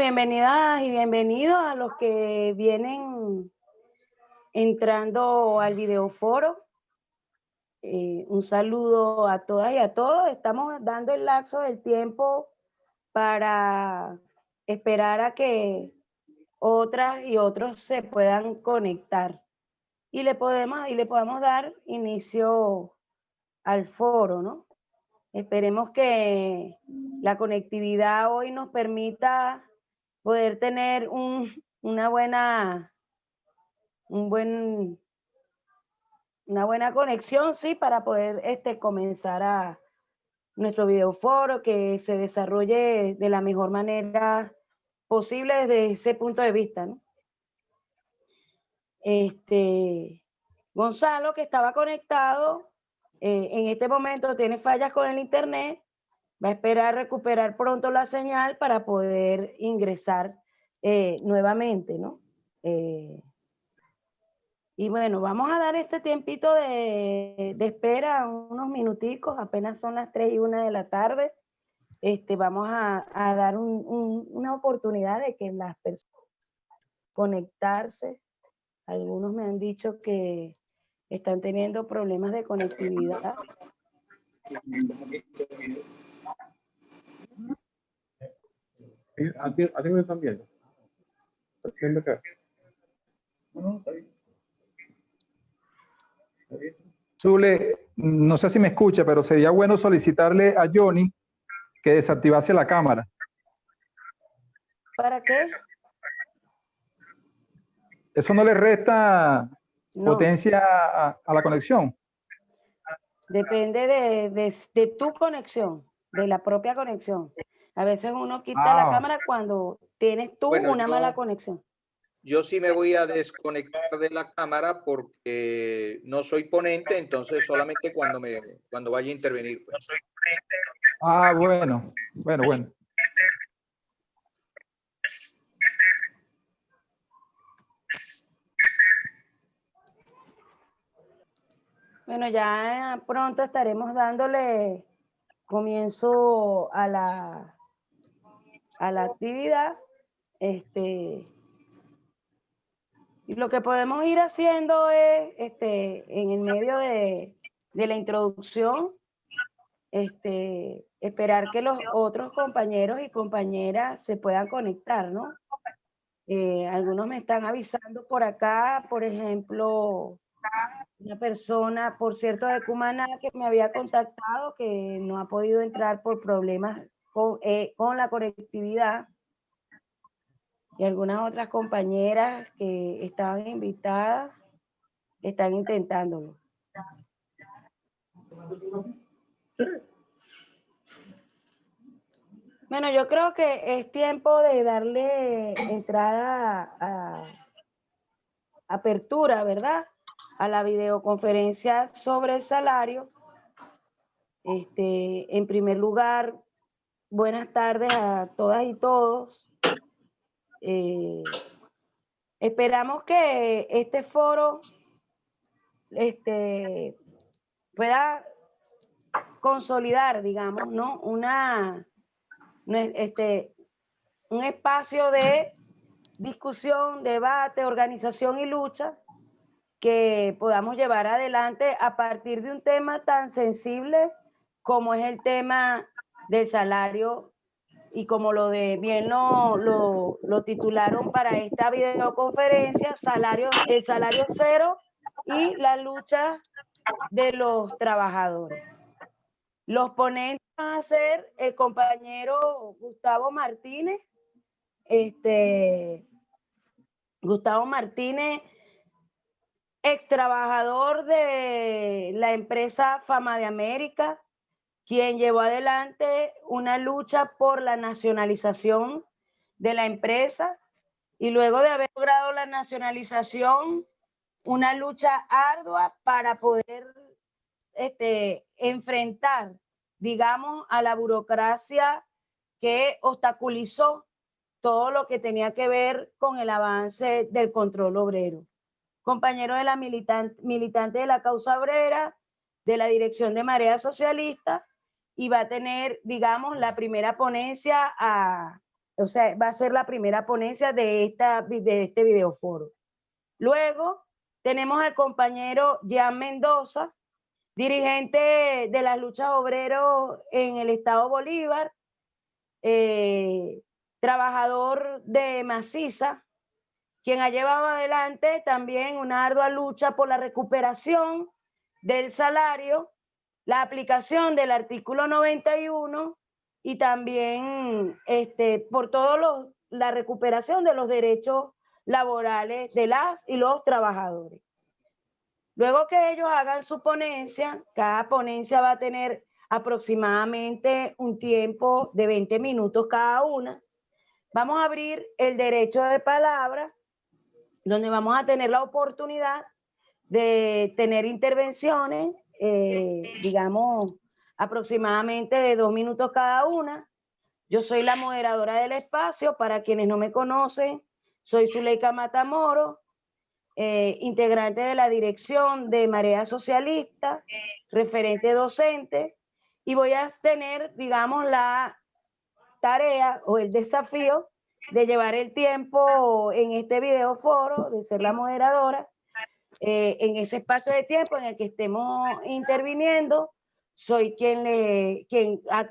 Bienvenidas y bienvenidos a los que vienen entrando al videoforo. Un saludo a todas y a todos. Estamos dando el lapso del tiempo para esperar a que otras y otros se puedan conectar y le podamos dar inicio al foro, ¿no? Esperemos que la conectividad hoy nos permita poder tener una buena conexión, sí, para poder comenzar a nuestro videoforo, que se desarrolle de la mejor manera posible desde ese punto de vista, ¿no? Gonzalo, que estaba conectado, en este momento tiene fallas con el internet, va a esperar recuperar pronto la señal para poder ingresar nuevamente, ¿no? Y bueno, vamos a dar este tiempito de espera, unos minuticos, apenas son las 3:01 de la tarde. Vamos a dar una oportunidad de que las personas conectarse. Algunos me han dicho que están teniendo problemas de conectividad. ¿A ti me están viendo? Zule, no sé si me escucha, pero sería bueno solicitarle a Johnny que desactivase la cámara. ¿Para qué? ¿Eso no le resta No. potencia a la conexión? Depende de tu conexión, de la propia conexión. A veces uno quita la cámara cuando tienes tú una mala conexión. Yo sí me voy a desconectar de la cámara porque no soy ponente, entonces solamente cuando vaya a intervenir. Pues. Ah, bueno. Bueno, ya pronto estaremos dándole comienzo a la actividad. Y lo que podemos ir haciendo es, en el medio de la introducción, esperar que los otros compañeros y compañeras se puedan conectar, ¿no? Algunos me están avisando por acá, por ejemplo, una persona, por cierto, de Cumaná, que me había contactado, que no ha podido entrar por problemas con la conectividad. Y algunas otras compañeras que estaban invitadas están intentándolo. Bueno, yo creo que es tiempo de darle entrada a apertura, ¿verdad? A la videoconferencia sobre el salario. En primer lugar, buenas tardes a todas y todos. Esperamos que este foro pueda consolidar, digamos, ¿no? Un espacio de discusión, debate, organización y lucha que podamos llevar adelante a partir de un tema tan sensible como es el tema del salario, y como bien lo titularon para esta videoconferencia, el salario cero y la lucha de los trabajadores. Los ponentes van a ser el compañero Gustavo Martínez. Gustavo Martínez, ex trabajador de la empresa Fama de América, quien llevó adelante una lucha por la nacionalización de la empresa y luego de haber logrado la nacionalización, una lucha ardua para poder enfrentar, digamos, a la burocracia que obstaculizó todo lo que tenía que ver con el avance del control obrero. Compañero de la militante de la causa obrera, de la dirección de Marea Socialista, y va a tener, digamos, la primera ponencia a o sea, va a ser la primera ponencia de este videoforo. Luego tenemos al compañero Jean Mendoza, dirigente de las luchas obreros en el estado Bolívar, trabajador de Maciza, quien ha llevado adelante también una ardua lucha por la recuperación del salario, la aplicación del artículo 91 y también por la recuperación de los derechos laborales de las y los trabajadores. Luego que ellos hagan su ponencia, cada ponencia va a tener aproximadamente un tiempo de 20 minutos cada una. Vamos a abrir el derecho de palabra, donde vamos a tener la oportunidad de tener intervenciones, digamos, aproximadamente de 2 minutos cada una. Yo soy la moderadora del espacio. Para quienes no me conocen, soy Zuleika Matamoros, integrante de la dirección de Marea Socialista, referente docente, y voy a tener, digamos, la tarea o el desafío de llevar el tiempo en este videoforo, de ser la moderadora, en ese espacio de tiempo en el que estemos interviniendo. Soy quien va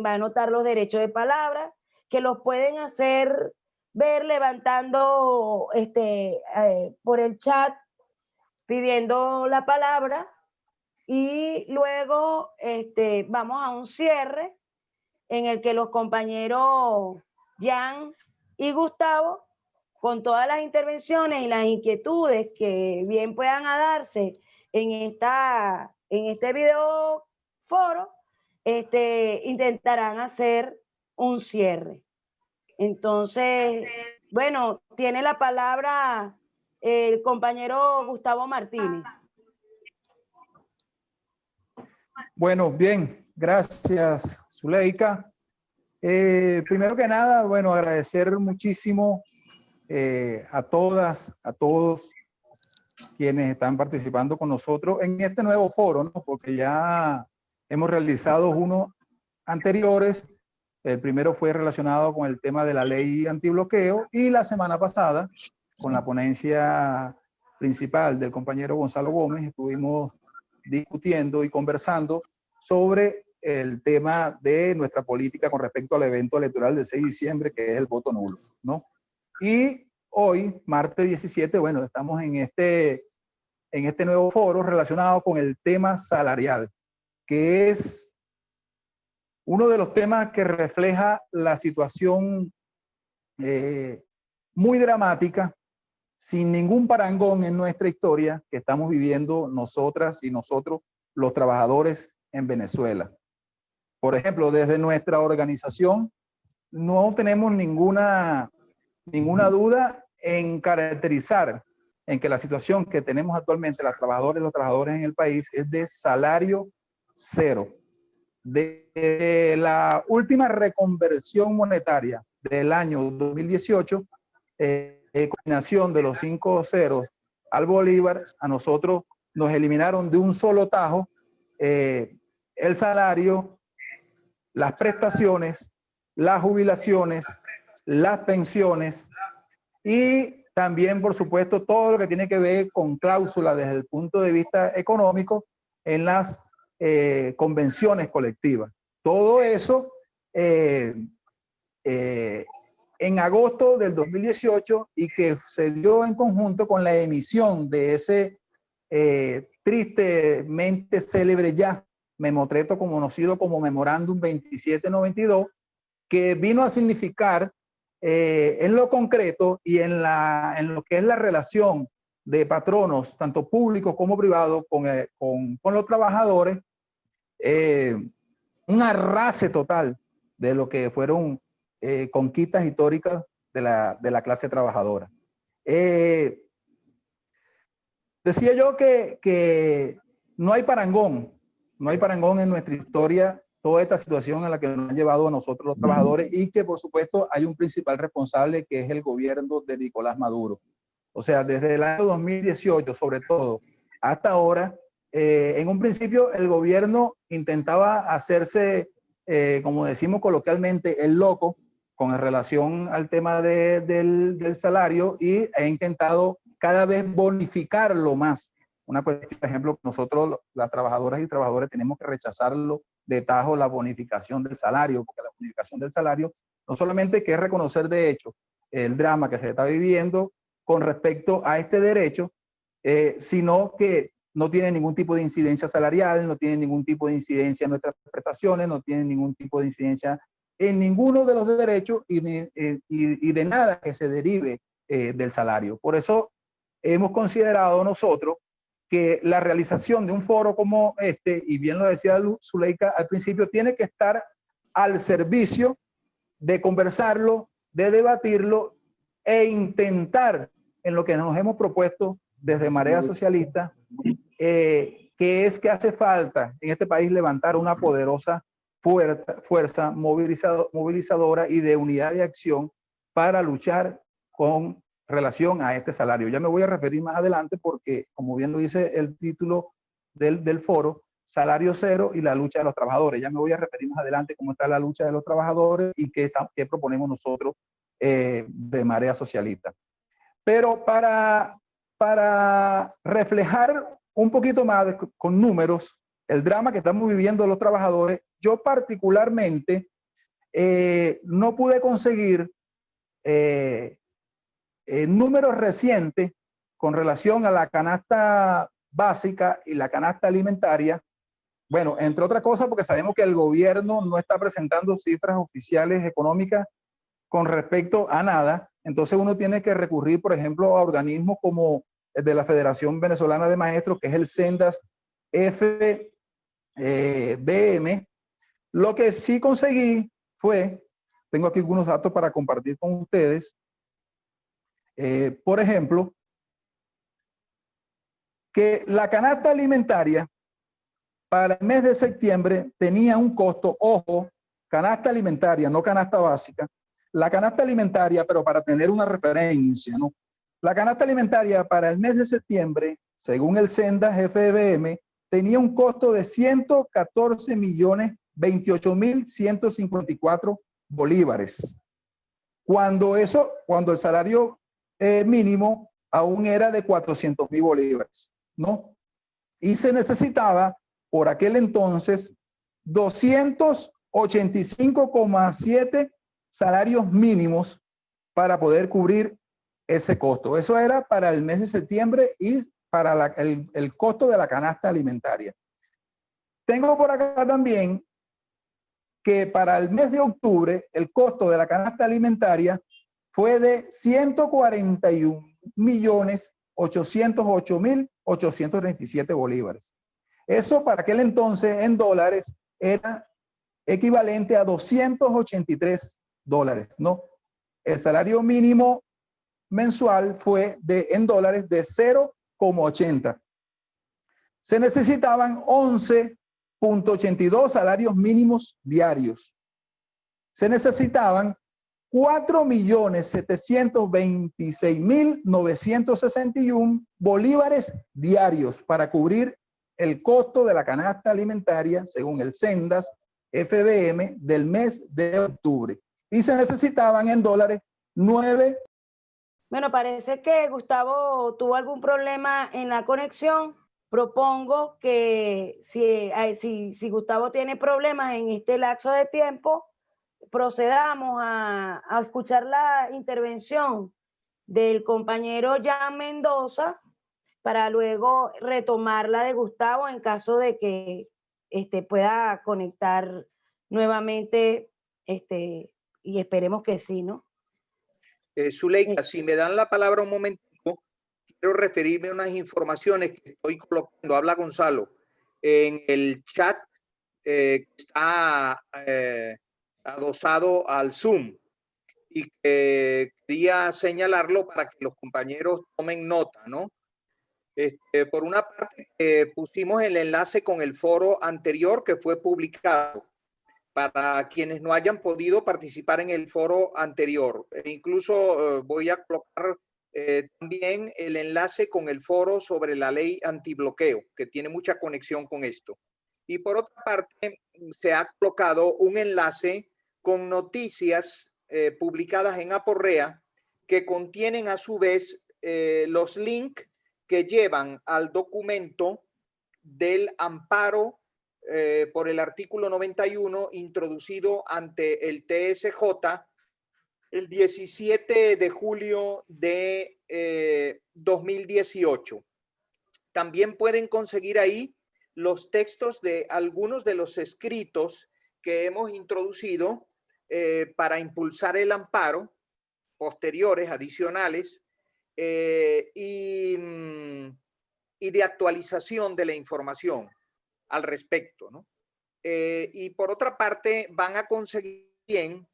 a anotar los derechos de palabra, que los pueden hacer ver levantando por el chat, pidiendo la palabra, y luego vamos a un cierre en el que los compañeros Jan y Gustavo, con todas las intervenciones y las inquietudes que bien puedan darse en este video foro, intentarán hacer un cierre. Entonces, bueno, tiene la palabra el compañero Gustavo Martínez. Bueno, bien, gracias, Zuleika. Primero que nada, bueno, agradecer muchísimo a todas, a todos quienes están participando con nosotros en este nuevo foro, ¿no? Porque ya hemos realizado unos anteriores. El primero fue relacionado con el tema de la ley antibloqueo, y la semana pasada, con la ponencia principal del compañero Gonzalo Gómez, estuvimos discutiendo y conversando sobre el tema de nuestra política con respecto al evento electoral del 6 de diciembre, que es el voto nulo, ¿no? Y hoy, martes 17, bueno, estamos en este nuevo foro relacionado con el tema salarial, que es uno de los temas que refleja la situación muy dramática, sin ningún parangón en nuestra historia, que estamos viviendo nosotras y nosotros, los trabajadores en Venezuela. Por ejemplo, desde nuestra organización no tenemos ninguna duda en caracterizar en que la situación que tenemos actualmente las trabajadoras y los trabajadores en el país es de salario cero. De la última reconversión monetaria del año 2018, combinación de los 5 ceros al bolívar, a nosotros nos eliminaron de un solo tajo el salario, las prestaciones, las jubilaciones, las pensiones, y también, por supuesto, todo lo que tiene que ver con cláusulas desde el punto de vista económico en las convenciones colectivas. Todo eso en agosto del 2018, y que se dio en conjunto con la emisión de ese tristemente célebre ya memotreto conocido como Memorándum 2792, que vino a significar en lo concreto y en lo que es la relación de patronos, tanto públicos como privados, con los trabajadores, un arrase total de lo que fueron conquistas históricas de la clase trabajadora. Decía yo que no hay parangón en nuestra historia toda esta situación en la que nos ha llevado a nosotros los trabajadores, y que por supuesto hay un principal responsable, que es el gobierno de Nicolás Maduro. O sea, desde el año 2018 sobre todo hasta ahora, en un principio el gobierno intentaba hacerse, como decimos coloquialmente, el loco, con relación al tema del salario y he intentado cada vez bonificarlo más. Una cuestión, por ejemplo, nosotros, las trabajadoras y trabajadores, tenemos que rechazarlo de tajo la bonificación del salario, porque la bonificación del salario no solamente que es reconocer de hecho el drama que se está viviendo con respecto a este derecho, sino que no tiene ningún tipo de incidencia salarial, no tiene ningún tipo de incidencia en nuestras prestaciones, no tiene ningún tipo de incidencia en ninguno de los derechos y de nada que se derive del salario. Por eso hemos considerado nosotros que la realización de un foro como este, y bien lo decía Zuleika al principio, tiene que estar al servicio de conversarlo, de debatirlo e intentar en lo que nos hemos propuesto desde Marea Socialista, que es que hace falta en este país levantar una poderosa fuerza movilizadora y de unidad de acción para luchar con relación a este salario. Ya me voy a referir más adelante porque, como bien lo dice el título del foro, salario cero y la lucha de los trabajadores. Ya me voy a referir más adelante cómo está la lucha de los trabajadores y qué proponemos nosotros de Marea Socialista. Pero para reflejar un poquito más con números el drama que estamos viviendo los trabajadores, yo particularmente no pude conseguir números recientes con relación a la canasta básica y la canasta alimentaria. Bueno, entre otras cosas porque sabemos que el gobierno no está presentando cifras oficiales económicas con respecto a nada. Entonces uno tiene que recurrir, por ejemplo, a organismos como el de la Federación Venezolana de Maestros, que es el Sendas FBM. Lo que sí conseguí fue, tengo aquí algunos datos para compartir con ustedes, por ejemplo, que la canasta alimentaria para el mes de septiembre tenía un costo, ojo, canasta alimentaria, no canasta básica, la canasta alimentaria, pero para tener una referencia, ¿no? La canasta alimentaria para el mes de septiembre, según el Sendas FBM, tenía un costo de 114.028.154 bolívares. Cuando el salario mínimo aún era de 400.000 bolívares, ¿no? Y se necesitaba por aquel entonces 285,7 salarios mínimos para poder cubrir ese costo. Eso era para el mes de septiembre y para el costo de la canasta alimentaria. Tengo por acá también que para el mes de octubre el costo de la canasta alimentaria fue de 141.808.837 bolívares. Eso para aquel entonces en dólares era equivalente a $283, ¿no? El salario mínimo mensual fue en dólares de 0,80. Se necesitaban 11.82 salarios mínimos diarios. Se necesitaban 4.726.961 bolívares diarios para cubrir el costo de la canasta alimentaria, según el Sendas FBM, del mes de octubre. Y se necesitaban en dólares 9. Bueno, parece que Gustavo tuvo algún problema en la conexión. Propongo que si Gustavo tiene problemas en este lapso de tiempo, procedamos a escuchar la intervención del compañero Jan Mendoza para luego retomar la de Gustavo en caso de que pueda conectar nuevamente, y esperemos que sí, ¿no? Zuleika, si me dan la palabra un momentico, quiero referirme a unas informaciones que estoy colocando, habla Gonzalo, en el chat que está adosado al Zoom y que quería señalarlo para que los compañeros tomen nota, ¿no? Por una parte, pusimos el enlace con el foro anterior que fue publicado para quienes no hayan podido participar en el foro anterior. Incluso voy a colocar también el enlace con el foro sobre la ley antibloqueo, que tiene mucha conexión con esto. Y por otra parte, se ha colocado un enlace con noticias publicadas en Aporrea, que contienen a su vez los links que llevan al documento del amparo por el artículo 91 introducido ante el TSJ el 17 de julio de 2018. También pueden conseguir ahí los textos de algunos de los escritos que hemos introducido para impulsar el amparo, posteriores, adicionales, y de actualización de la información al respecto, ¿no? Y por otra parte, van a conseguir bien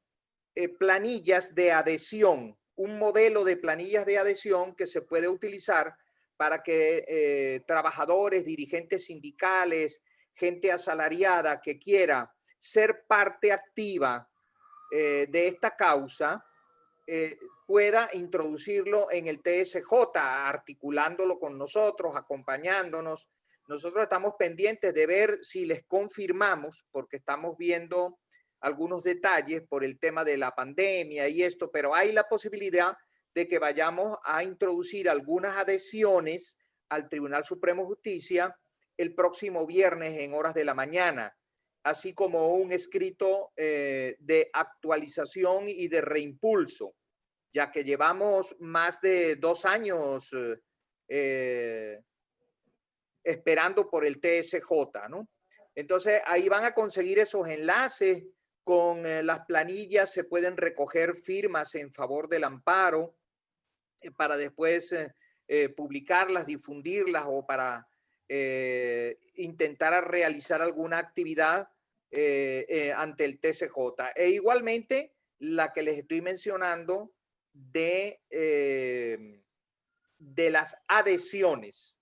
planillas de adhesión, un modelo de planillas de adhesión que se puede utilizar para que trabajadores, dirigentes sindicales, gente asalariada que quiera ser parte activa de esta causa, pueda introducirlo en el TSJ, articulándolo con nosotros, acompañándonos. Nosotros estamos pendientes de ver si les confirmamos, porque estamos viendo algunos detalles por el tema de la pandemia y esto, pero hay la posibilidad de que vayamos a introducir algunas adhesiones al Tribunal Supremo de Justicia el próximo viernes en horas de la mañana, así como un escrito de actualización y de reimpulso, ya que llevamos más de 2 años esperando por el TSJ, ¿no? Entonces, ahí van a conseguir esos enlaces. Con las planillas se pueden recoger firmas en favor del amparo para después publicarlas, difundirlas o para intentar realizar alguna actividad ante el TSJ. E igualmente la que les estoy mencionando de las adhesiones,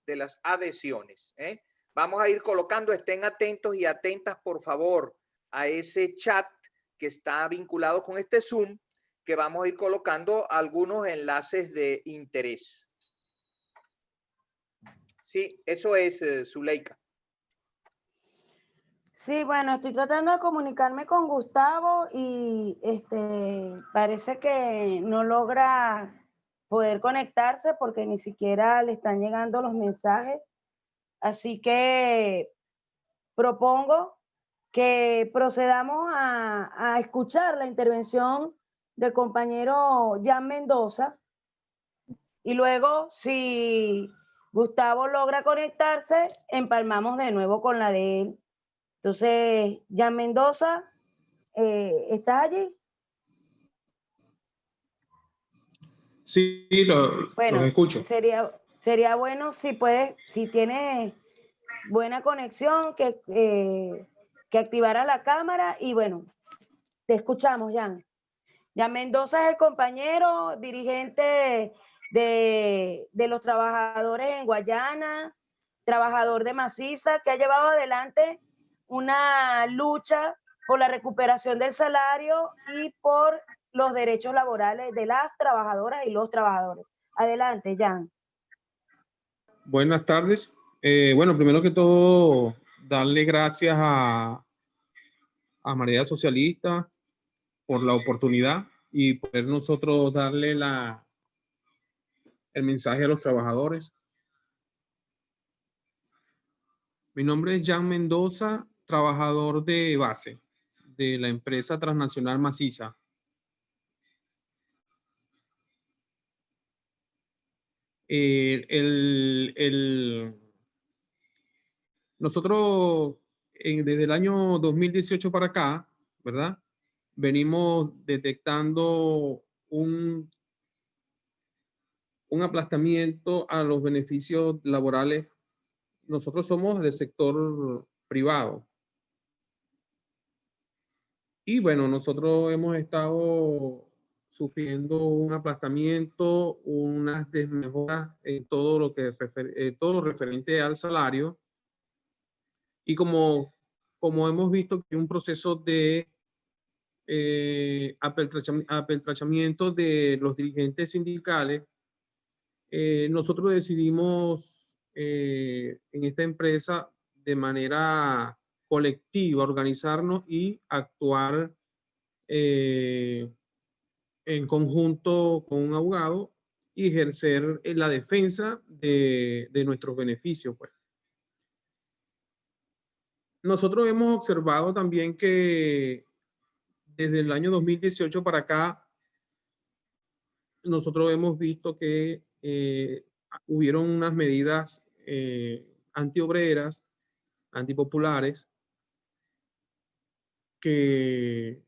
¿eh? Vamos a ir colocando, estén atentos y atentas, por favor, a ese chat que está vinculado con este Zoom, que vamos a ir colocando algunos enlaces de interés. Sí, eso es, Zuleika. Sí, bueno, estoy tratando de comunicarme con Gustavo y parece que no logra poder conectarse porque ni siquiera le están llegando los mensajes. Así que propongo que procedamos a escuchar la intervención del compañero Jan Mendoza y luego, si Gustavo logra conectarse, empalmamos de nuevo con la de él. Entonces, Jan Mendoza, ¿estás allí? Sí, Bueno, los escucho. sería bueno si puedes, si tienes buena conexión, que activara la cámara y bueno, te escuchamos, Jan. Jan Mendoza es el compañero dirigente de los trabajadores en Guayana, trabajador de Maciza, que ha llevado adelante una lucha por la recuperación del salario y por los derechos laborales de las trabajadoras y los trabajadores. Adelante, Jan. Buenas tardes. Bueno, primero que todo, darle gracias a Marea Socialista por la oportunidad y poder nosotros darle el mensaje a los trabajadores. Mi nombre es Jan Mendoza, trabajador de base de la empresa transnacional Maciza. Nosotros desde el año 2018 para acá, ¿verdad? Venimos detectando un aplastamiento a los beneficios laborales. Nosotros somos del sector privado. Y bueno, nosotros hemos estado sufriendo un aplastamiento, unas desmejoras en todo lo que todo lo referente al salario. Y como hemos visto que hay un proceso de apeltrachamiento de los dirigentes sindicales, nosotros decidimos en esta empresa de manera colectiva organizarnos y actuar en conjunto con un abogado y ejercer la defensa de nuestros beneficios, pues. Nosotros hemos observado también que desde el año 2018 para acá, nosotros hemos visto que hubieron unas medidas antiobreras, antipopulares, que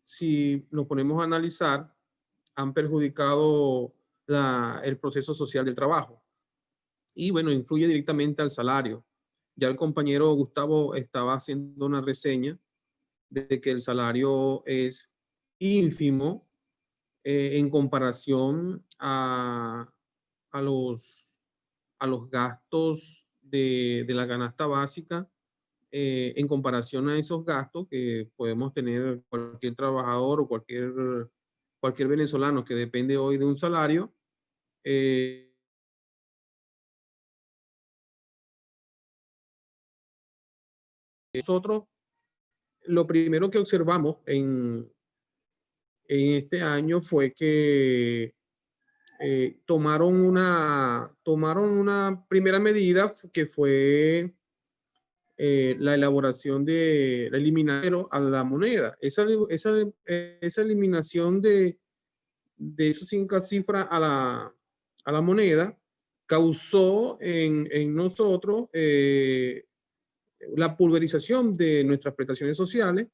si nos ponemos a analizar, han perjudicado el proceso social del trabajo. Y bueno, influye directamente al salario. Ya el compañero Gustavo estaba haciendo una reseña de que el salario es ínfimo en comparación a los gastos de la canasta básica, en comparación a esos gastos que podemos tener cualquier trabajador o cualquier venezolano que depende hoy de un salario. Nosotros lo primero que observamos en este año fue que tomaron una primera medida que fue la elaboración de la eliminación a la moneda. Esa eliminación de esos 5 cifras a la moneda causó en nosotros la pulverización de nuestras prestaciones sociales.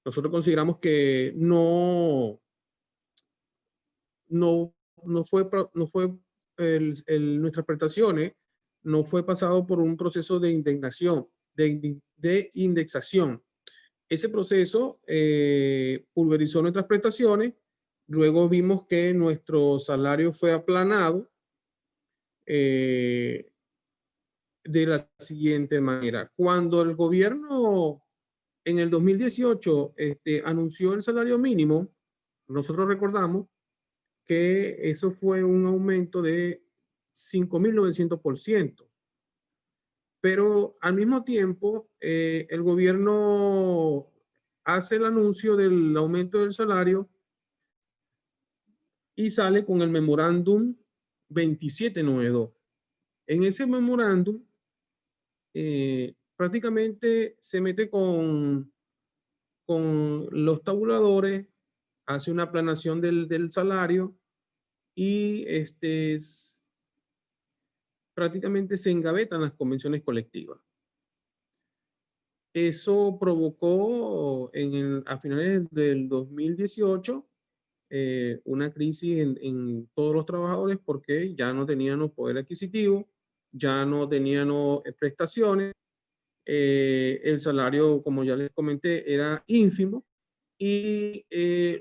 Nosotros consideramos que no fue nuestras prestaciones no fue pasado por un proceso de indexación. Ese proceso pulverizó nuestras prestaciones. Luego vimos que nuestro salario fue aplanado de la siguiente manera. Cuando el gobierno en el 2018 anunció el salario mínimo, nosotros recordamos que eso fue un aumento de 5.900%. Pero al mismo tiempo, el gobierno hace el anuncio del aumento del salario y sale con el memorándum 2792. En ese memorándum, prácticamente se mete con los tabuladores, hace una planación del salario y prácticamente se engavetan las convenciones colectivas. Eso provocó a finales del 2018 una crisis en todos los trabajadores porque ya no tenían poder adquisitivo, ya no tenían prestaciones, el salario, como ya les comenté, era ínfimo y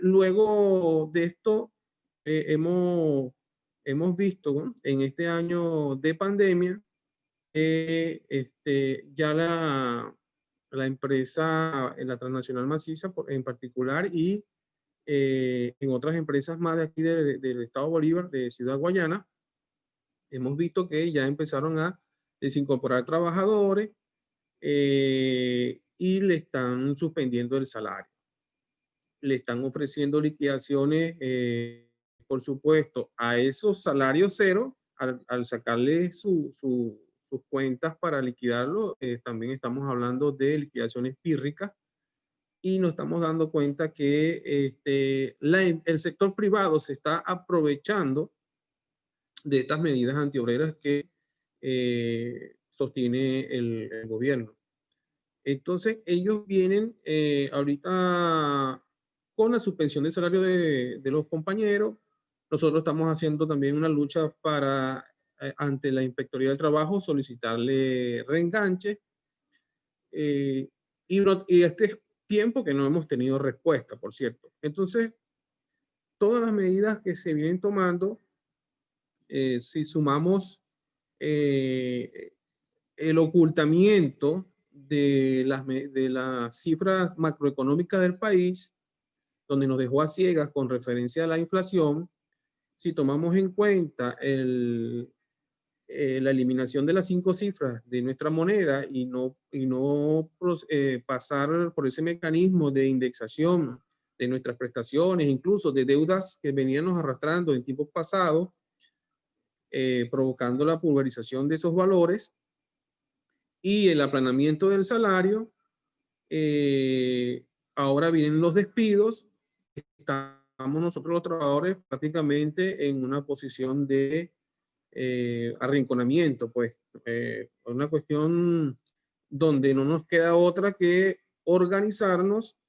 luego de esto hemos visto, ¿no?, en este año de pandemia ya la empresa, la transnacional maciza en particular y en otras empresas más de aquí del estado Bolívar, de Ciudad Guayana, hemos visto que ya empezaron a desincorporar trabajadores y le están suspendiendo el salario. Le están ofreciendo liquidaciones, por supuesto, a esos salarios cero, al sacarle sus cuentas para liquidarlo. También estamos hablando de liquidaciones pírricas y nos estamos dando cuenta que el sector privado se está aprovechando de estas medidas antiobreras que sostiene el gobierno. Entonces, ellos vienen ahorita con la suspensión del salario de los compañeros. Nosotros estamos haciendo también una lucha para, ante la Inspectoría del Trabajo, solicitarle reenganche. Y este tiempo que no hemos tenido respuesta, por cierto. Entonces, todas las medidas que se vienen tomando, si sumamos el ocultamiento de las cifras macroeconómicas del país, donde nos dejó a ciegas con referencia a la inflación, si tomamos en cuenta la eliminación de las 5 cifras de nuestra moneda y no pasar por ese mecanismo de indexación de nuestras prestaciones, incluso de deudas que veníamos arrastrando en tiempos pasados, provocando la pulverización de esos valores y el aplanamiento del salario. Ahora vienen los despidos. Estamos nosotros los trabajadores prácticamente en una posición de arrinconamiento, pues una cuestión donde no nos queda otra que organizarnos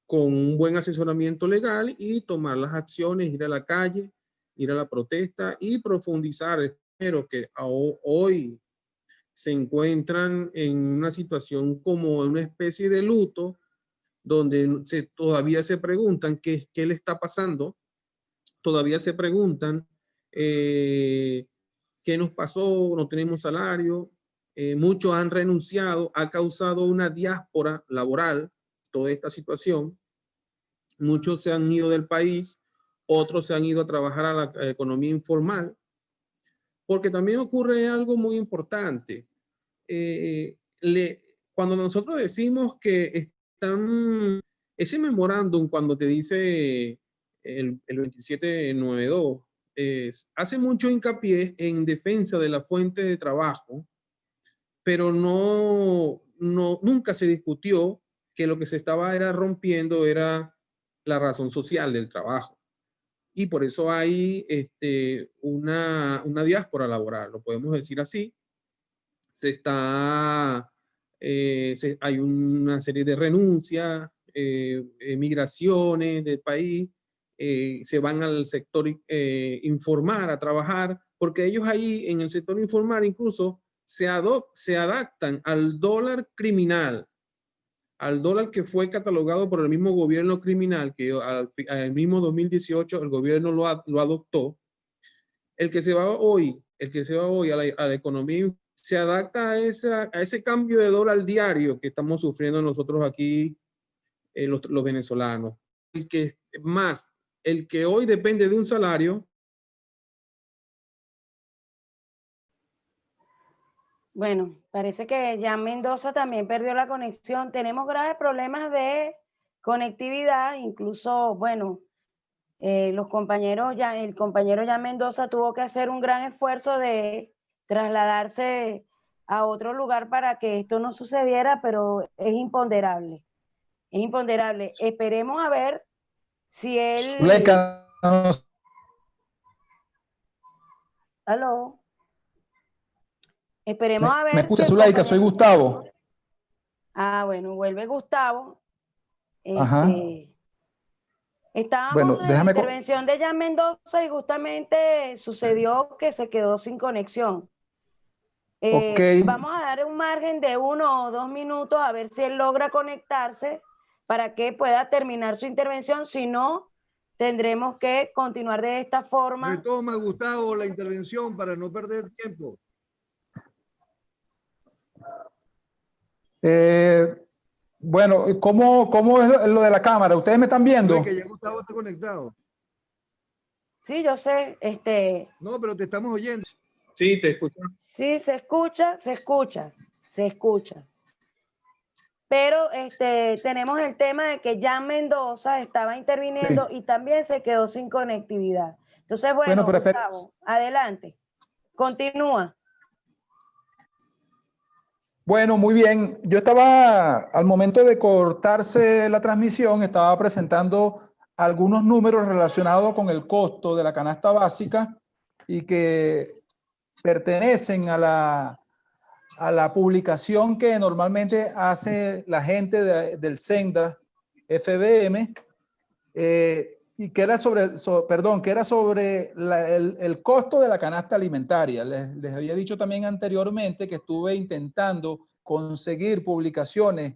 con un buen asesoramiento legal y tomar las acciones, ir a la calle, ir a la protesta y profundizar. Espero que hoy se encuentran en una situación como una especie de luto, donde todavía se preguntan qué le está pasando, todavía se preguntan qué nos pasó, no tenemos salario, muchos han renunciado, ha causado una diáspora laboral toda esta situación, muchos se han ido del país, otros se han ido a trabajar a la economía informal, porque también ocurre algo muy importante. Cuando nosotros decimos que están, ese memorándum, cuando te dice el 2792, hace mucho hincapié en defensa de la fuente de trabajo, pero nunca se discutió que lo que se estaba rompiendo era la razón social del trabajo. Y por eso hay una diáspora laboral, lo podemos decir así. Hay una serie de renuncias, migraciones del país, se van al sector informal a trabajar, porque ellos ahí en el sector informal incluso se adaptan al dólar criminal, al dólar que fue catalogado por el mismo gobierno criminal, que al mismo 2018 el gobierno lo adoptó. El que se va hoy a la economía se adapta a ese cambio de dólar diario que estamos sufriendo nosotros aquí, los venezolanos. El que hoy depende de un salario. Bueno, parece que ya Mendoza también perdió la conexión. Tenemos graves problemas de conectividad, incluso, bueno, el compañero ya Mendoza tuvo que hacer un gran esfuerzo de trasladarse a otro lugar para que esto no sucediera, pero es imponderable. Es imponderable. Esperemos a ver si él... Zuleika, ¿Aló? Esperemos a ver. ¿Me escucha, Zuleika? Soy Gustavo. Ah, bueno, vuelve Gustavo. Ajá. Estábamos Bueno, en la déjame... intervención de Jan Mendoza y justamente sucedió que se quedó sin conexión. Ok. Vamos a dar un margen de 1 o 2 minutos a ver si él logra conectarse para que pueda terminar su intervención. Si no, tendremos que continuar de esta forma. Retoma, Gustavo, la intervención para no perder tiempo. Bueno, ¿cómo es lo de la cámara? ¿Ustedes me están viendo? Que ya Gustavo está conectado. Sí, yo sé. No, pero te estamos oyendo. Sí, te escucho. Sí, se escucha. Pero tenemos el tema de que Jan Mendoza estaba interviniendo y también se quedó sin conectividad. Entonces, bueno, pero Gustavo, adelante. Continúa. Bueno, muy bien. Yo estaba, al momento de cortarse la transmisión, estaba presentando algunos números relacionados con el costo de la canasta básica y que pertenecen a la publicación que normalmente hace la gente del Senda FBM, y que era sobre el costo de la canasta alimentaria. Les había dicho también anteriormente que estuve intentando conseguir publicaciones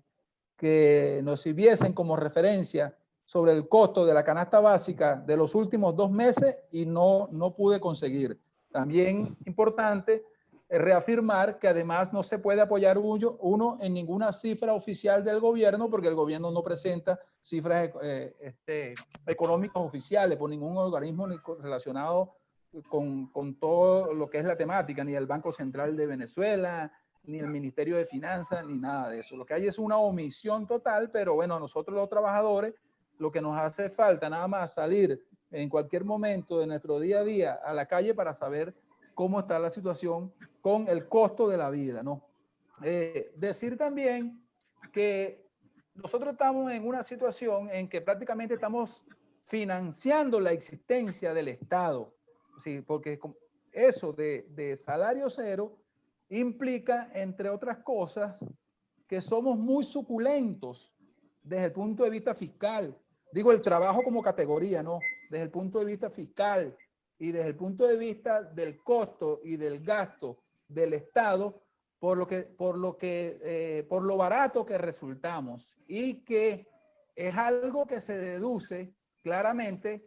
que nos sirviesen como referencia sobre el costo de la canasta básica de los últimos 2 meses y no pude conseguir. También importante reafirmar que además no se puede apoyar uno en ninguna cifra oficial del gobierno, porque el gobierno no presenta cifras económicas oficiales por ningún organismo relacionado con todo lo que es la temática, ni el Banco Central de Venezuela, ni el Ministerio de Finanzas, ni nada de eso. Lo que hay es una omisión total, pero bueno, nosotros los trabajadores, lo que nos hace falta nada más salir en cualquier momento de nuestro día a día a la calle para saber cómo está la situación con el costo de la vida, ¿no? Decir también que nosotros estamos en una situación en que prácticamente estamos financiando la existencia del Estado, ¿sí? Porque eso de salario cero implica, entre otras cosas, que somos muy suculentos desde el punto de vista fiscal. Digo, el trabajo como categoría, ¿no? Desde el punto de vista fiscal y desde el punto de vista del costo y del gasto del Estado, por lo barato que resultamos, y que es algo que se deduce claramente,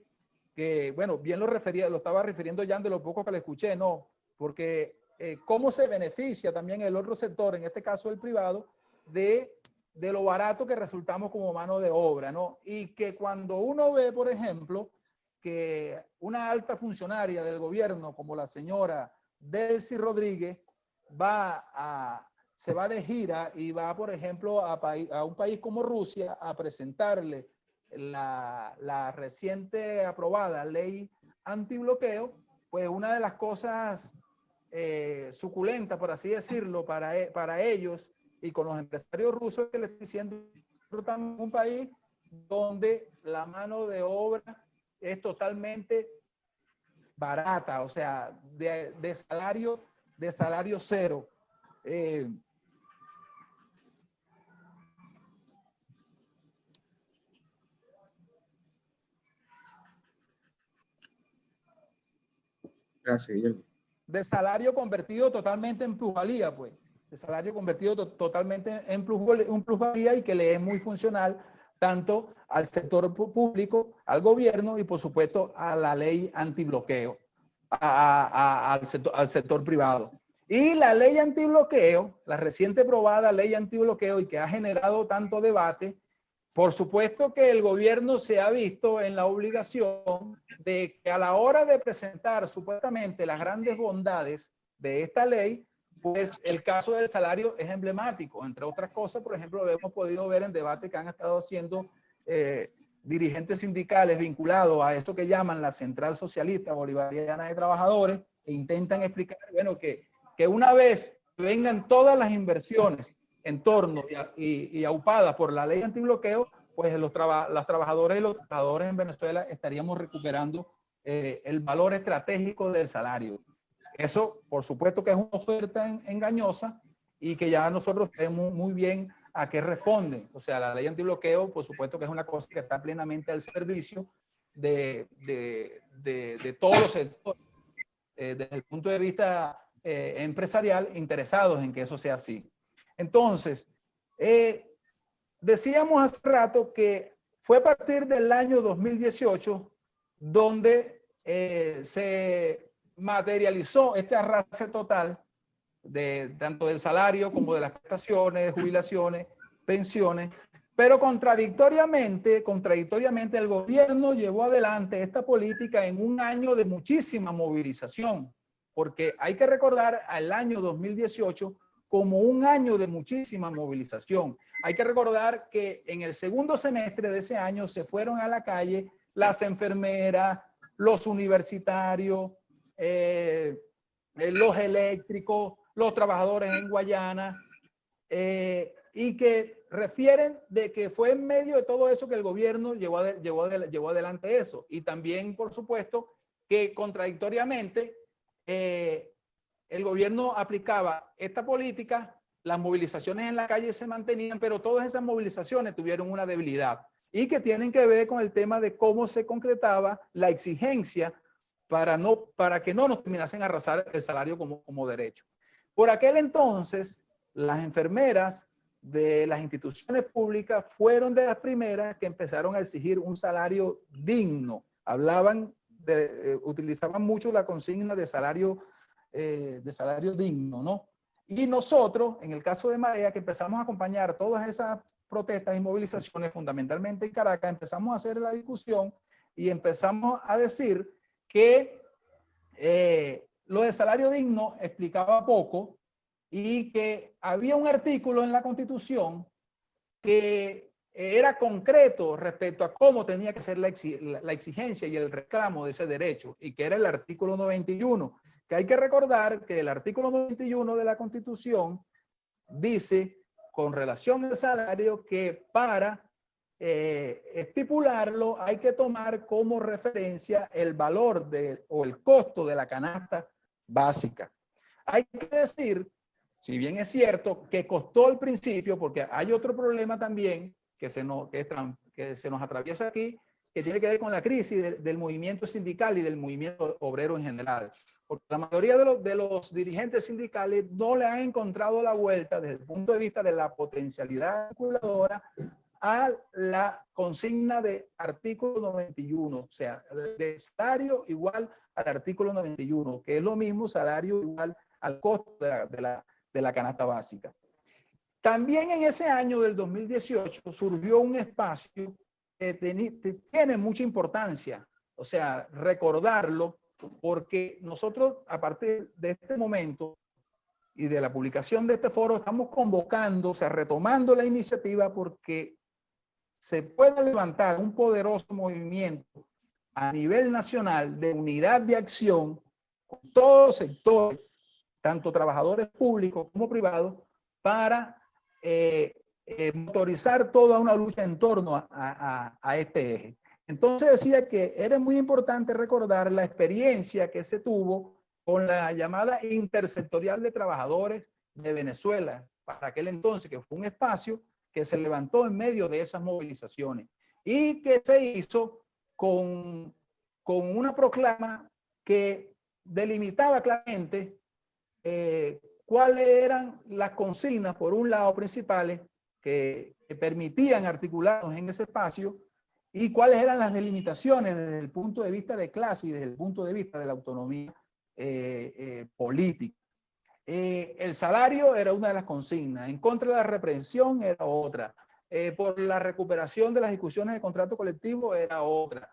que, bueno, bien lo estaba refiriendo ya de lo poco que le escuché, ¿no? Porque cómo se beneficia también el otro sector, en este caso el privado, de lo barato que resultamos como mano de obra, ¿no? Y que cuando uno ve, por ejemplo, que una alta funcionaria del gobierno como la señora Delcy Rodríguez se va de gira y va, por ejemplo, a un país como Rusia a presentarle la reciente aprobada ley antibloqueo, pues una de las cosas suculentas, por así decirlo, para ellos y con los empresarios rusos, que les estoy diciendo, un país donde la mano de obra es totalmente barata, o sea, de salario cero. Gracias, Guillermo. De salario convertido totalmente en plusvalía, pues. De salario convertido totalmente en plusvalía, y que le es muy funcional tanto al sector público, al gobierno y por supuesto a la ley antibloqueo, al sector privado. Y la ley antibloqueo, la reciente aprobada ley antibloqueo, y que ha generado tanto debate, por supuesto que el gobierno se ha visto en la obligación de que a la hora de presentar supuestamente las grandes bondades de esta ley, pues el caso del salario es emblemático. Entre otras cosas, por ejemplo, lo hemos podido ver en debate que han estado haciendo dirigentes sindicales vinculados a eso que llaman la Central Socialista Bolivariana de Trabajadores, e intentan explicar, bueno, que una vez vengan todas las inversiones en torno y aupadas por la ley antibloqueo, pues los trabajadores y los trabajadores en Venezuela estaríamos recuperando el valor estratégico del salario. Eso, por supuesto, que es una oferta engañosa, y que ya nosotros sabemos muy bien a qué responde. O sea, la ley antibloqueo, por supuesto, que es una cosa que está plenamente al servicio de todos los sectores, desde el punto de vista empresarial, interesados en que eso sea así. Entonces, decíamos hace rato que fue a partir del año 2018 donde se materializó este arrastre total tanto del salario como de las prestaciones, jubilaciones, pensiones, pero contradictoriamente el gobierno llevó adelante esta política en un año de muchísima movilización, porque hay que recordar al año 2018 como un año de muchísima movilización. Hay que recordar que en el segundo semestre de ese año se fueron a la calle las enfermeras, los universitarios, los eléctricos, los trabajadores en Guayana, y que refieren de que fue en medio de todo eso que el gobierno llevó adelante eso. Y también, por supuesto, que contradictoriamente el gobierno aplicaba esta política, las movilizaciones en la calle se mantenían, pero todas esas movilizaciones tuvieron una debilidad, y que tienen que ver con el tema de cómo se concretaba la exigencia para que no nos terminasen a arrasar el salario como derecho. Por aquel entonces, las enfermeras de las instituciones públicas fueron de las primeras que empezaron a exigir un salario digno. Utilizaban mucho la consigna de salario digno, ¿no? Y nosotros, en el caso de Marea, que empezamos a acompañar todas esas protestas y movilizaciones, fundamentalmente en Caracas, empezamos a hacer la discusión y empezamos a decir que lo de salario digno explicaba poco, y que había un artículo en la Constitución que era concreto respecto a cómo tenía que ser la exigencia y el reclamo de ese derecho, y que era el artículo 91, que hay que recordar que el artículo 91 de la Constitución dice, con relación al salario, que para estipularlo hay que tomar como referencia el valor o el costo de la canasta básica. Hay que decir, si bien es cierto que costó al principio, porque hay otro problema también que se nos atraviesa aquí, que tiene que ver con la crisis del movimiento sindical y del movimiento obrero en general. Porque la mayoría de los dirigentes sindicales no le han encontrado la vuelta desde el punto de vista de la potencialidad calculadora a la consigna de artículo 91, o sea, de salario igual al artículo 91, que es lo mismo, salario igual al costo de la canasta básica. También en ese año del 2018 surgió un espacio que tiene mucha importancia, o sea, recordarlo, porque nosotros a partir de este momento y de la publicación de este foro estamos convocando, o sea, retomando la iniciativa porque se puede levantar un poderoso movimiento a nivel nacional de unidad de acción con todos los sectores, tanto trabajadores públicos como privados, para motorizar toda una lucha en torno a este eje. Entonces decía que era muy importante recordar la experiencia que se tuvo con la llamada Intersectorial de Trabajadores de Venezuela, para aquel entonces, que fue un espacio que se levantó en medio de esas movilizaciones y que se hizo con una proclama que delimitaba claramente cuáles eran las consignas, por un lado, principales que permitían articularnos en ese espacio y cuáles eran las delimitaciones desde el punto de vista de clase y desde el punto de vista de la autonomía política. El salario era una de las consignas, en contra de la represión era otra, por la recuperación de las discusiones de contrato colectivo era otra,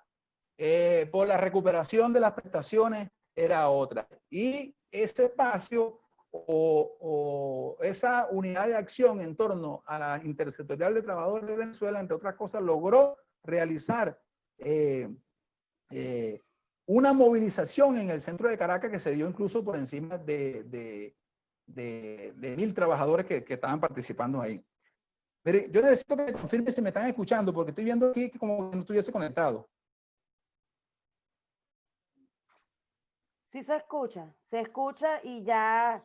por la recuperación de las prestaciones era otra. Y ese espacio o esa unidad de acción en torno a la Intersectorial de Trabajadores de Venezuela, entre otras cosas, logró realizar una movilización en el centro de Caracas que se dio incluso por encima de 1.000 trabajadores que estaban participando ahí. Pero yo necesito que me confirme si me están escuchando, porque estoy viendo aquí que como que no estuviese conectado. Sí se escucha y ya,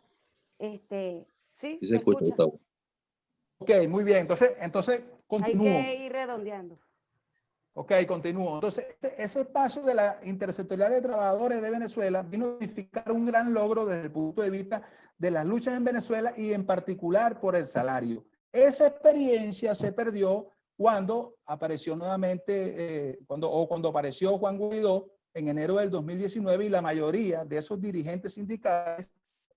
sí, Sí se escucha, Gustavo. Ok, muy bien, entonces continúo. Hay que ir redondeando. Ok, continúo. Entonces, ese espacio de la Intersectorial de Trabajadores de Venezuela vino a significar un gran logro desde el punto de vista de las luchas en Venezuela y en particular por el salario. Esa experiencia se perdió cuando apareció nuevamente, cuando apareció Juan Guaidó en enero del 2019 y la mayoría de esos dirigentes sindicales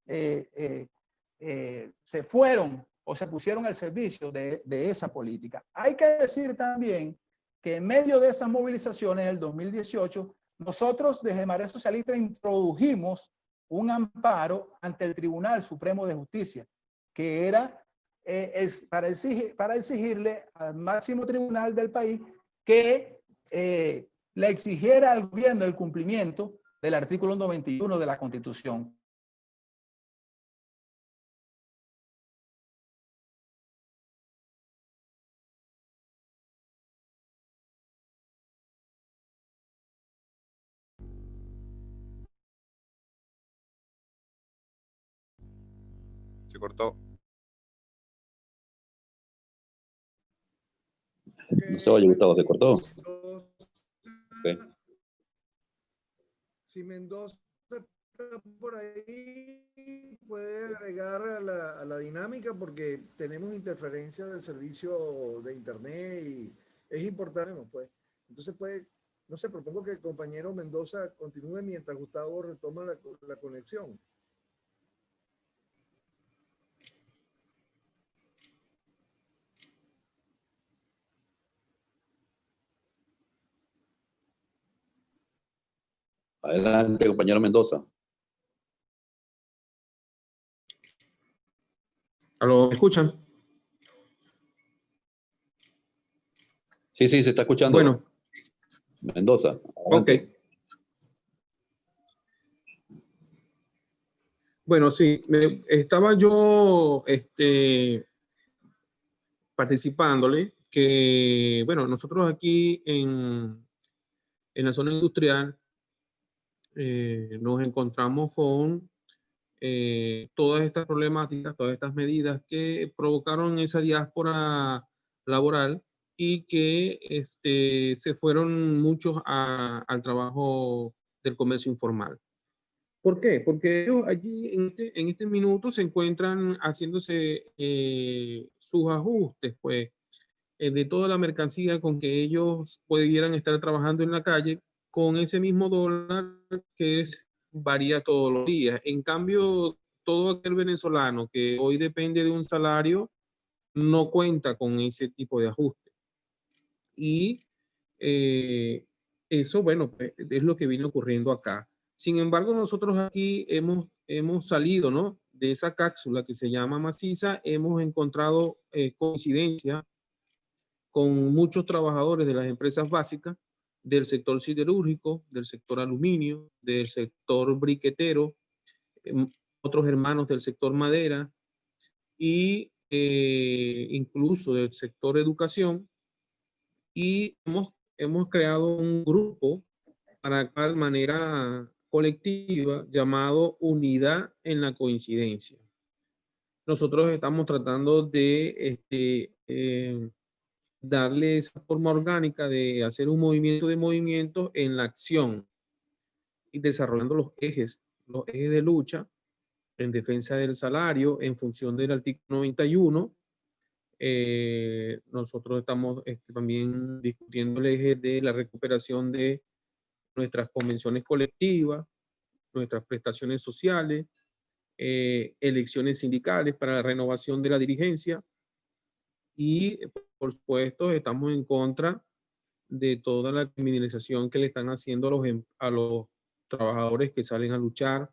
se fueron o se pusieron al servicio de esa política. Hay que decir también que en medio de esas movilizaciones del 2018, nosotros desde Marea Socialista introdujimos un amparo ante el Tribunal Supremo de Justicia, que era para exigirle al máximo tribunal del país que le exigiera al gobierno el cumplimiento del artículo 91 de la Constitución. Se cortó. No se oye, Gustavo, se cortó. Okay. Si Mendoza está por ahí, puede agregar a la dinámica porque tenemos interferencia del servicio de internet y es importante, ¿no? Pues, entonces puede, no sé, propongo que el compañero Mendoza continúe mientras Gustavo retoma la conexión. Adelante, compañero Mendoza. ¿Aló? ¿Me escuchan? Sí, sí, se está escuchando. Bueno, Mendoza. ok. Adelante. Bueno, sí, estaba yo participándole que, bueno, nosotros aquí en la zona industrial nos encontramos con todas estas problemáticas, todas estas medidas que provocaron esa diáspora laboral y que se fueron muchos al trabajo del comercio informal. ¿Por qué? Porque ellos allí en este minuto se encuentran haciéndose sus ajustes, pues, de toda la mercancía con que ellos pudieran estar trabajando en la calle con ese mismo dólar que varía todos los días. En cambio, todo aquel venezolano que hoy depende de un salario no cuenta con ese tipo de ajuste. Y eso, bueno, pues, es lo que viene ocurriendo acá. Sin embargo, nosotros aquí hemos salido, ¿no? De esa cápsula que se llama maciza, hemos encontrado coincidencia con muchos trabajadores de las empresas básicas, del sector siderúrgico, del sector aluminio, del sector briquetero, otros hermanos del sector madera y incluso del sector educación. Y hemos creado un grupo para tal manera colectiva llamado Unidad en la Coincidencia. Nosotros estamos tratando de darle esa forma orgánica de hacer un movimiento de movimientos en la acción y desarrollando los ejes de lucha en defensa del salario en función del artículo 91. Nosotros estamos también discutiendo el eje de la recuperación de nuestras convenciones colectivas, nuestras prestaciones sociales, elecciones sindicales para la renovación de la dirigencia y, por supuesto, estamos en contra de toda la criminalización que le están haciendo a los trabajadores que salen a luchar.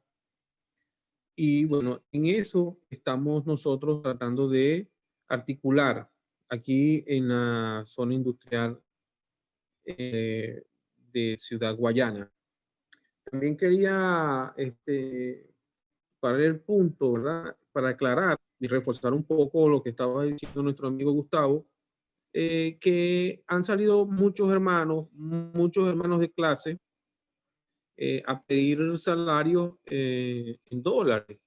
Y bueno, en eso estamos nosotros tratando de articular aquí en la zona industrial de Ciudad Guayana. También quería, para el punto, ¿verdad? Para aclarar y reforzar un poco lo que estaba diciendo nuestro amigo Gustavo, que han salido muchos hermanos de clase a pedir salarios en dólares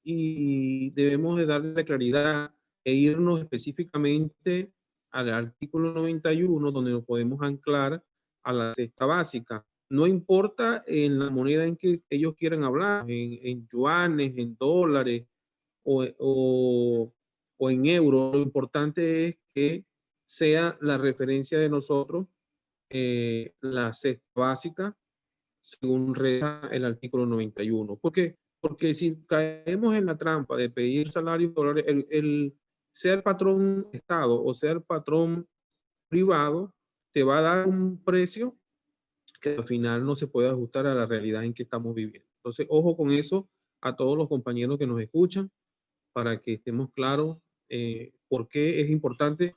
y debemos de darle claridad e irnos específicamente al artículo 91 donde nos podemos anclar a la cesta básica. No importa en la moneda en que ellos quieran hablar, en yuanes, en dólares o en euros, lo importante es que sea la referencia de nosotros la cesta básica según reza el artículo 91. ¿Por qué? Porque si caemos en la trampa de pedir salarios en dólares, ser patrón Estado o ser patrón privado te va a dar un precio que al final no se puede ajustar a la realidad en que estamos viviendo. Entonces, ojo con eso a todos los compañeros que nos escuchan para que estemos claros por qué es importante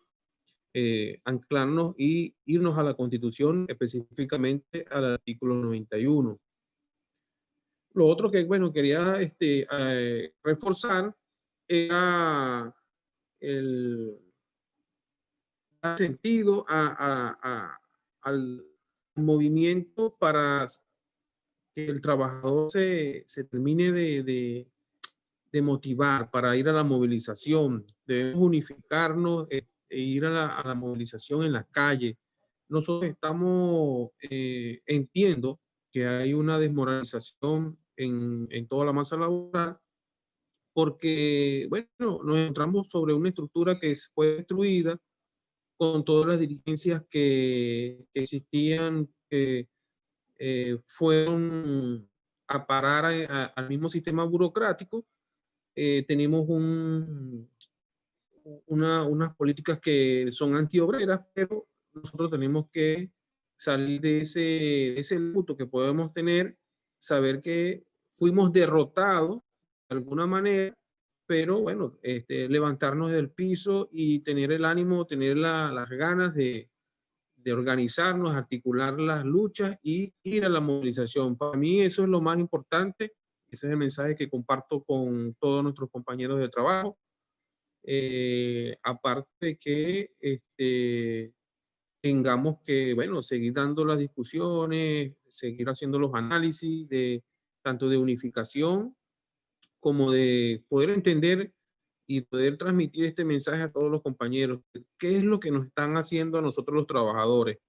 anclarnos y irnos a la Constitución, específicamente al artículo 91. Lo otro que, bueno, quería reforzar era el dar sentido al movimiento para que el trabajador se termine de motivar para ir a la movilización. Debemos unificarnos e ir a la movilización en las calles. Nosotros entiendo que hay una desmoralización en toda la masa laboral porque, bueno, nos encontramos sobre una estructura que fue destruida con todas las dirigencias que existían, que fueron a parar al mismo sistema burocrático. Tenemos unas políticas que son antiobreras, pero nosotros tenemos que salir de ese luto que podemos tener, saber que fuimos derrotados de alguna manera, y que pero bueno, levantarnos del piso y tener el ánimo, tener las ganas de organizarnos, articular las luchas y ir a la movilización. Para mí eso es lo más importante. Ese es el mensaje que comparto con todos nuestros compañeros de trabajo. Aparte que tengamos que, bueno, seguir dando las discusiones, seguir haciendo los análisis de tanto de unificación como de poder entender y poder transmitir este mensaje a todos los compañeros. ¿Qué es lo que nos están haciendo a nosotros los trabajadores?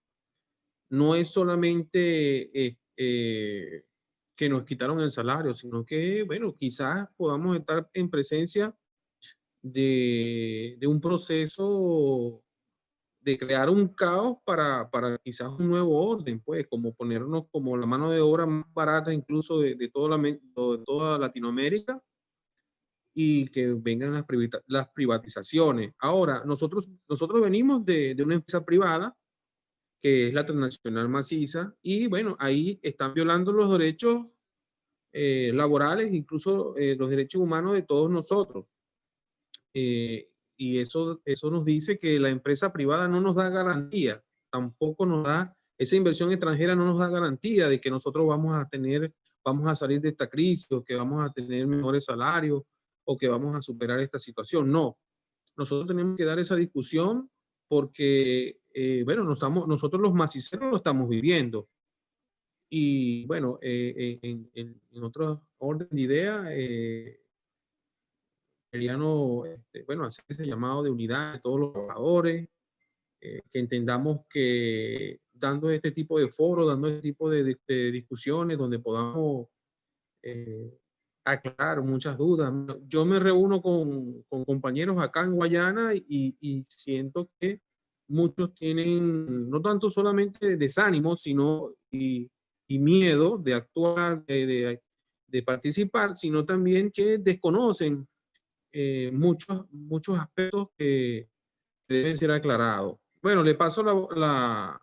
No es solamente que nos quitaron el salario, sino que, bueno, quizás podamos estar en presencia de un proceso de crear un caos para quizás un nuevo orden, pues, como ponernos como la mano de obra más barata incluso de toda Latinoamérica y que vengan las privatizaciones. Ahora, nosotros venimos de una empresa privada que es la Transnacional Maciza, y bueno, ahí están violando los derechos laborales, incluso los derechos humanos de todos nosotros. Y eso nos dice que la empresa privada no nos da garantía, tampoco nos da, esa inversión extranjera no nos da garantía de que nosotros vamos a salir de esta crisis, o que vamos a tener mejores salarios, o que vamos a superar esta situación. No, nosotros tenemos que dar esa discusión porque, bueno, nosotros los maciceros lo estamos viviendo. Y bueno, en otro orden de idea, queríamos, bueno, hacer ese llamado de unidad de todos los trabajadores, que entendamos que dando este tipo de foros, dando este tipo de discusiones donde podamos aclarar muchas dudas. Yo me reúno con compañeros acá en Guayana y siento que muchos tienen no tanto solamente desánimo, sino y miedo de actuar, de participar, sino también que desconocen muchos aspectos que deben ser aclarados. Bueno, le paso la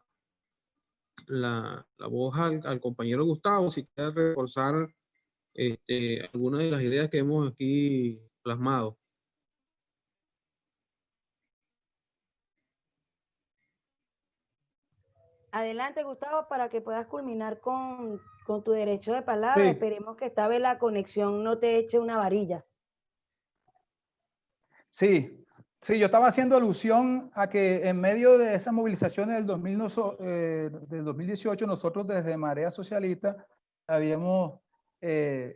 voz al compañero Gustavo, si quiere reforzar algunas de las ideas que hemos aquí plasmado. Adelante, Gustavo, para que puedas culminar con tu derecho de palabra. Sí. Esperemos que esta vez la conexión no te eche una varilla. Sí, sí, yo estaba haciendo alusión a que en medio de esas movilizaciones del 2018, nosotros desde Marea Socialista habíamos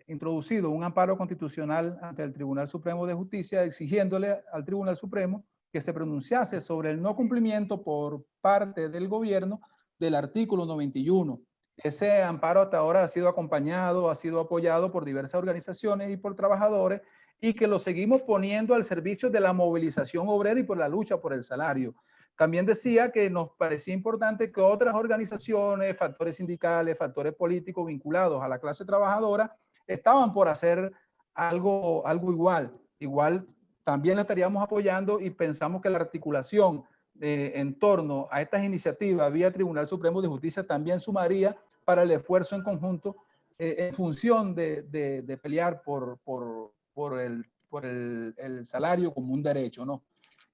introducido un amparo constitucional ante el Tribunal Supremo de Justicia, exigiéndole al Tribunal Supremo que se pronunciase sobre el no cumplimiento por parte del gobierno del artículo 91. Ese amparo hasta ahora ha sido acompañado, ha sido apoyado por diversas organizaciones y por trabajadores, y que lo seguimos poniendo al servicio de la movilización obrera y por la lucha por el salario. También decía que nos parecía importante que otras organizaciones, factores sindicales, factores políticos vinculados a la clase trabajadora, estaban por hacer algo igual. Igual también lo estaríamos apoyando, y pensamos que la articulación en torno a estas iniciativas vía Tribunal Supremo de Justicia también sumaría para el esfuerzo en conjunto en función de pelear por el salario como un derecho, ¿no?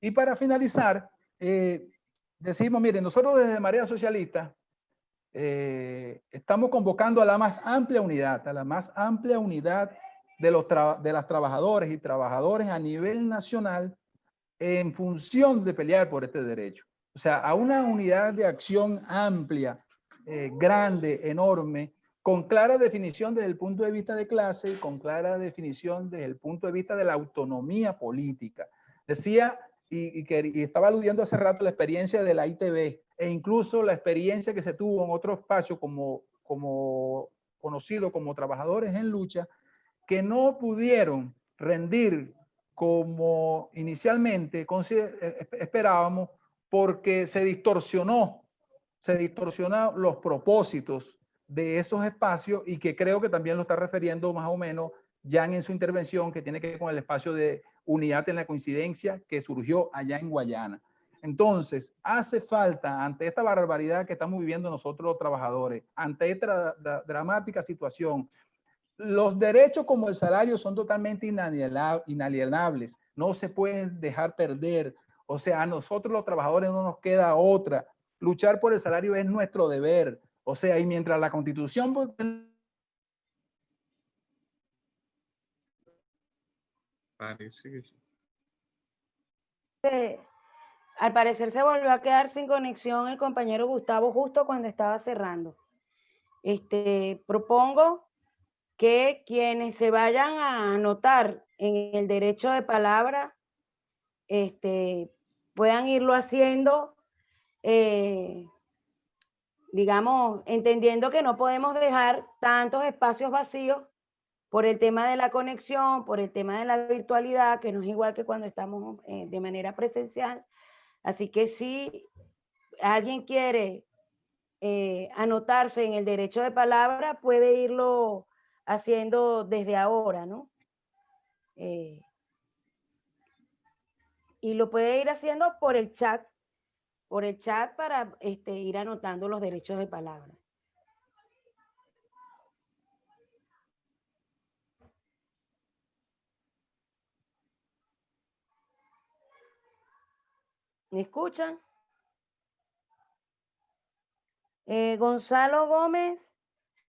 Y para finalizar, decimos, miren, nosotros desde Marea Socialista estamos convocando a la más amplia unidad, de las trabajadoras y trabajadores a nivel nacional en función de pelear por este derecho. O sea, a una unidad de acción amplia, grande, enorme, con clara definición desde el punto de vista de clase y con clara definición desde el punto de vista de la autonomía política. Decía, y estaba aludiendo hace rato la experiencia de la ITV e incluso la experiencia que se tuvo en otro espacio como conocido como Trabajadores en Lucha, que no pudieron rendir como inicialmente esperábamos, porque se distorsionaron los propósitos de esos espacios, y que creo que también lo está refiriendo más o menos Jan en su intervención, que tiene que ver con el espacio de unidad en la coincidencia que surgió allá en Guayana. Entonces, hace falta, ante esta barbaridad que estamos viviendo nosotros los trabajadores, ante esta dramática situación, Los derechos como el salario son totalmente inalienables, no se pueden dejar perder. O sea, a nosotros los trabajadores no nos queda otra. Luchar por el salario es nuestro deber. O sea, y mientras la Constitución... Parece que sí. Al parecer se volvió a quedar sin conexión el compañero Gustavo justo cuando estaba cerrando. Propongo que quienes se vayan a anotar en el derecho de palabra puedan irlo haciendo, digamos, entendiendo que no podemos dejar tantos espacios vacíos por el tema de la conexión, por el tema de la virtualidad, que no es igual que cuando estamos de manera presencial. Así que si alguien quiere anotarse en el derecho de palabra, puede irlo haciendo desde ahora, ¿no? Y lo puede ir haciendo por el chat para ir anotando los derechos de palabra. ¿Me escuchan? Gonzalo Gómez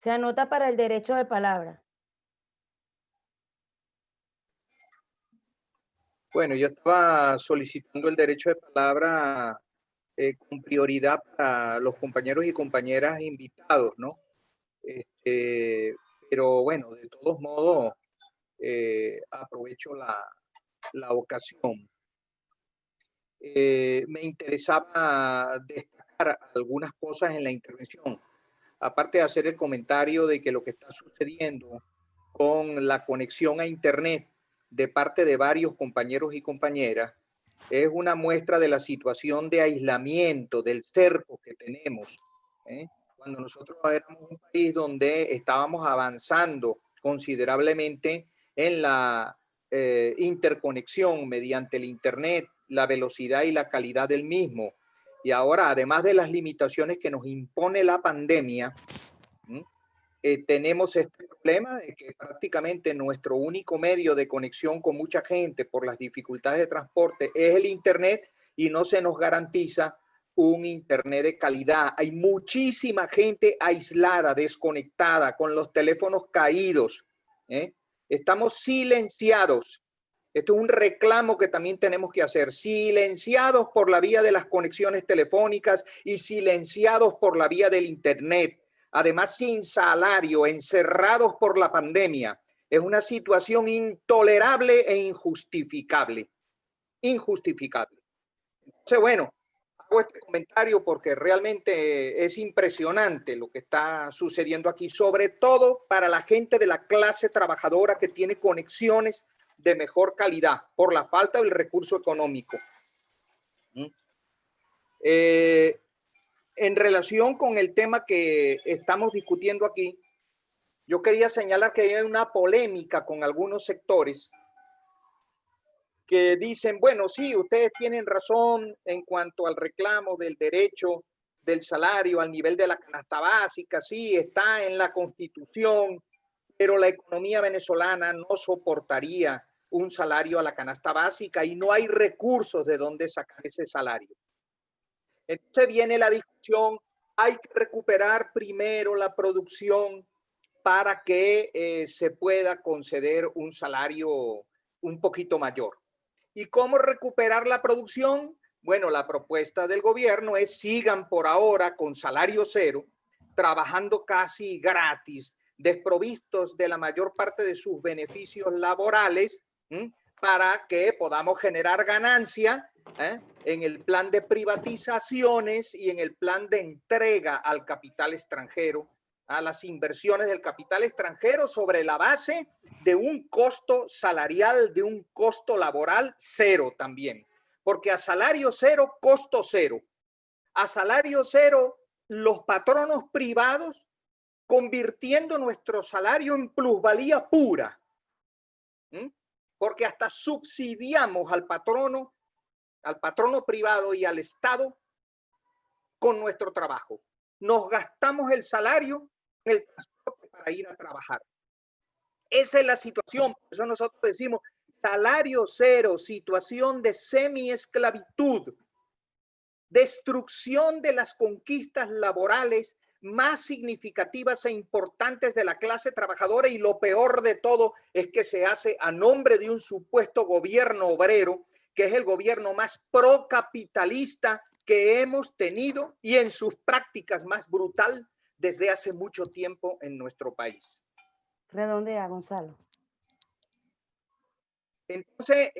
se anota para el derecho de palabra. Bueno, yo estaba solicitando el derecho de palabra con prioridad para los compañeros y compañeras invitados, ¿no? Pero bueno, de todos modos, aprovecho la ocasión. Me interesaba destacar algunas cosas en la intervención, aparte de hacer el comentario de que lo que está sucediendo con la conexión a Internet de parte de varios compañeros y compañeras es una muestra de la situación de aislamiento, del cerco que tenemos. Cuando nosotros éramos un país donde estábamos avanzando considerablemente en la interconexión mediante el Internet, la velocidad y la calidad del mismo. Y ahora, además de las limitaciones que nos impone la pandemia, tenemos este problema de que prácticamente nuestro único medio de conexión con mucha gente por las dificultades de transporte es el Internet y no se nos garantiza un Internet de calidad. Hay muchísima gente aislada, desconectada, con los teléfonos caídos. Estamos silenciados. Esto es un reclamo que también tenemos que hacer. Silenciados por la vía de las conexiones telefónicas y silenciados por la vía del Internet. Además, sin salario, encerrados por la pandemia. Es una situación intolerable e injustificable. Injustificable. Entonces, bueno, hago este comentario porque realmente es impresionante lo que está sucediendo aquí, sobre todo para la gente de la clase trabajadora que tiene conexiones de mejor calidad por la falta del recurso económico. En relación con el tema que estamos discutiendo aquí, yo quería señalar que hay una polémica con algunos sectores que dicen, bueno, sí, ustedes tienen razón en cuanto al reclamo del derecho del salario al nivel de la canasta básica, sí, está en la Constitución, pero la economía venezolana no soportaría un salario a la canasta básica y no hay recursos de dónde sacar ese salario. Entonces viene la discusión, hay que recuperar primero la producción para que se pueda conceder un salario un poquito mayor. ¿Y cómo recuperar la producción? Bueno, la propuesta del gobierno es sigan por ahora con salario cero, trabajando casi gratis, desprovistos de la mayor parte de sus beneficios laborales, para que podamos generar ganancia en el plan de privatizaciones y en el plan de entrega al capital extranjero, a las inversiones del capital extranjero sobre la base de un costo salarial, de un costo laboral cero también. Porque a salario cero, costo cero. A salario cero, los patronos privados convirtiendo nuestro salario en plusvalía pura. Porque hasta subsidiamos al patrono privado y al Estado con nuestro trabajo. Nos gastamos el salario en el transporte para ir a trabajar. Esa es la situación. Por eso nosotros decimos salario cero, situación de semi-esclavitud, destrucción de las conquistas laborales más significativas e importantes de la clase trabajadora, y lo peor de todo es que se hace a nombre de un supuesto gobierno obrero, que es el gobierno más procapitalista que hemos tenido y en sus prácticas más brutal desde hace mucho tiempo en nuestro país. Redondea, Gonzalo. Entonces,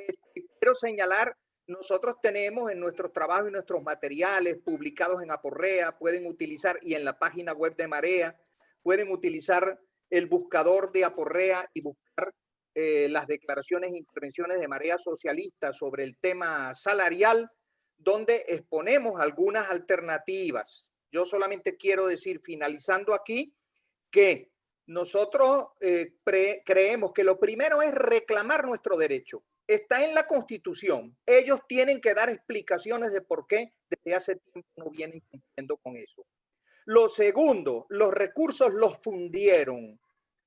quiero señalar, nosotros tenemos en nuestros trabajos y nuestros materiales publicados en Aporrea, pueden utilizar, y en la página web de Marea, pueden utilizar el buscador de Aporrea y buscar las declaraciones e intervenciones de Marea Socialista sobre el tema salarial, donde exponemos algunas alternativas. Yo solamente quiero decir, finalizando aquí, que nosotros creemos que lo primero es reclamar nuestro derecho. Está en la Constitución. Ellos tienen que dar explicaciones de por qué desde hace tiempo no vienen cumpliendo con eso. Lo segundo, los recursos los fundieron.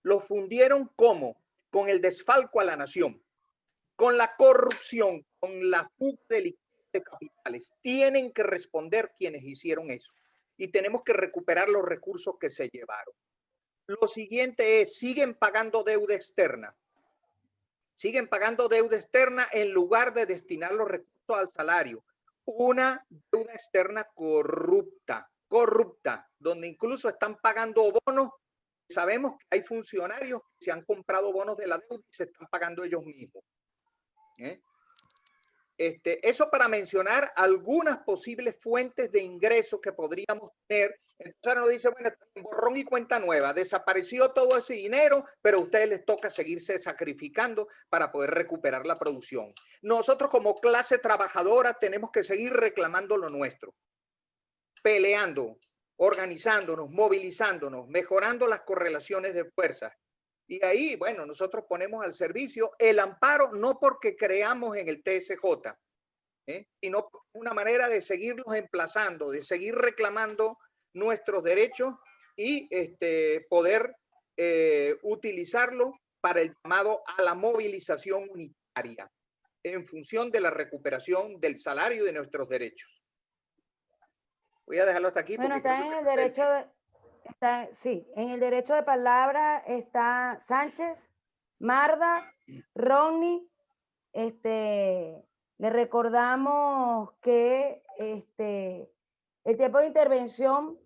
¿Los fundieron cómo? Con el desfalco a la nación, con la corrupción, con la fuga de capitales. Tienen que responder quienes hicieron eso. Y tenemos que recuperar los recursos que se llevaron. Lo siguiente es, siguen pagando deuda externa. Siguen pagando deuda externa en lugar de destinar los recursos al salario. Una deuda externa corrupta, donde incluso están pagando bonos. Sabemos que hay funcionarios que se han comprado bonos de la deuda y se están pagando ellos mismos. Eso para mencionar algunas posibles fuentes de ingresos que podríamos tener. Entonces nos dice, bueno, borrón y cuenta nueva, desapareció todo ese dinero, pero a ustedes les toca seguirse sacrificando para poder recuperar la producción. Nosotros como clase trabajadora tenemos que seguir reclamando lo nuestro, peleando, organizándonos, movilizándonos, mejorando las correlaciones de fuerzas. Y ahí, bueno, nosotros ponemos al servicio el amparo, no porque creamos en el TSJ, sino una manera de seguirlos emplazando, de seguir reclamando nuestros derechos y poder utilizarlo para el llamado a la movilización unitaria en función de la recuperación del salario y de nuestros derechos. Voy a dejarlo hasta aquí. Bueno, porque está en el derecho de, sí, en el derecho de palabra está Sánchez, Marda, Ronnie. Le recordamos que el tiempo de intervención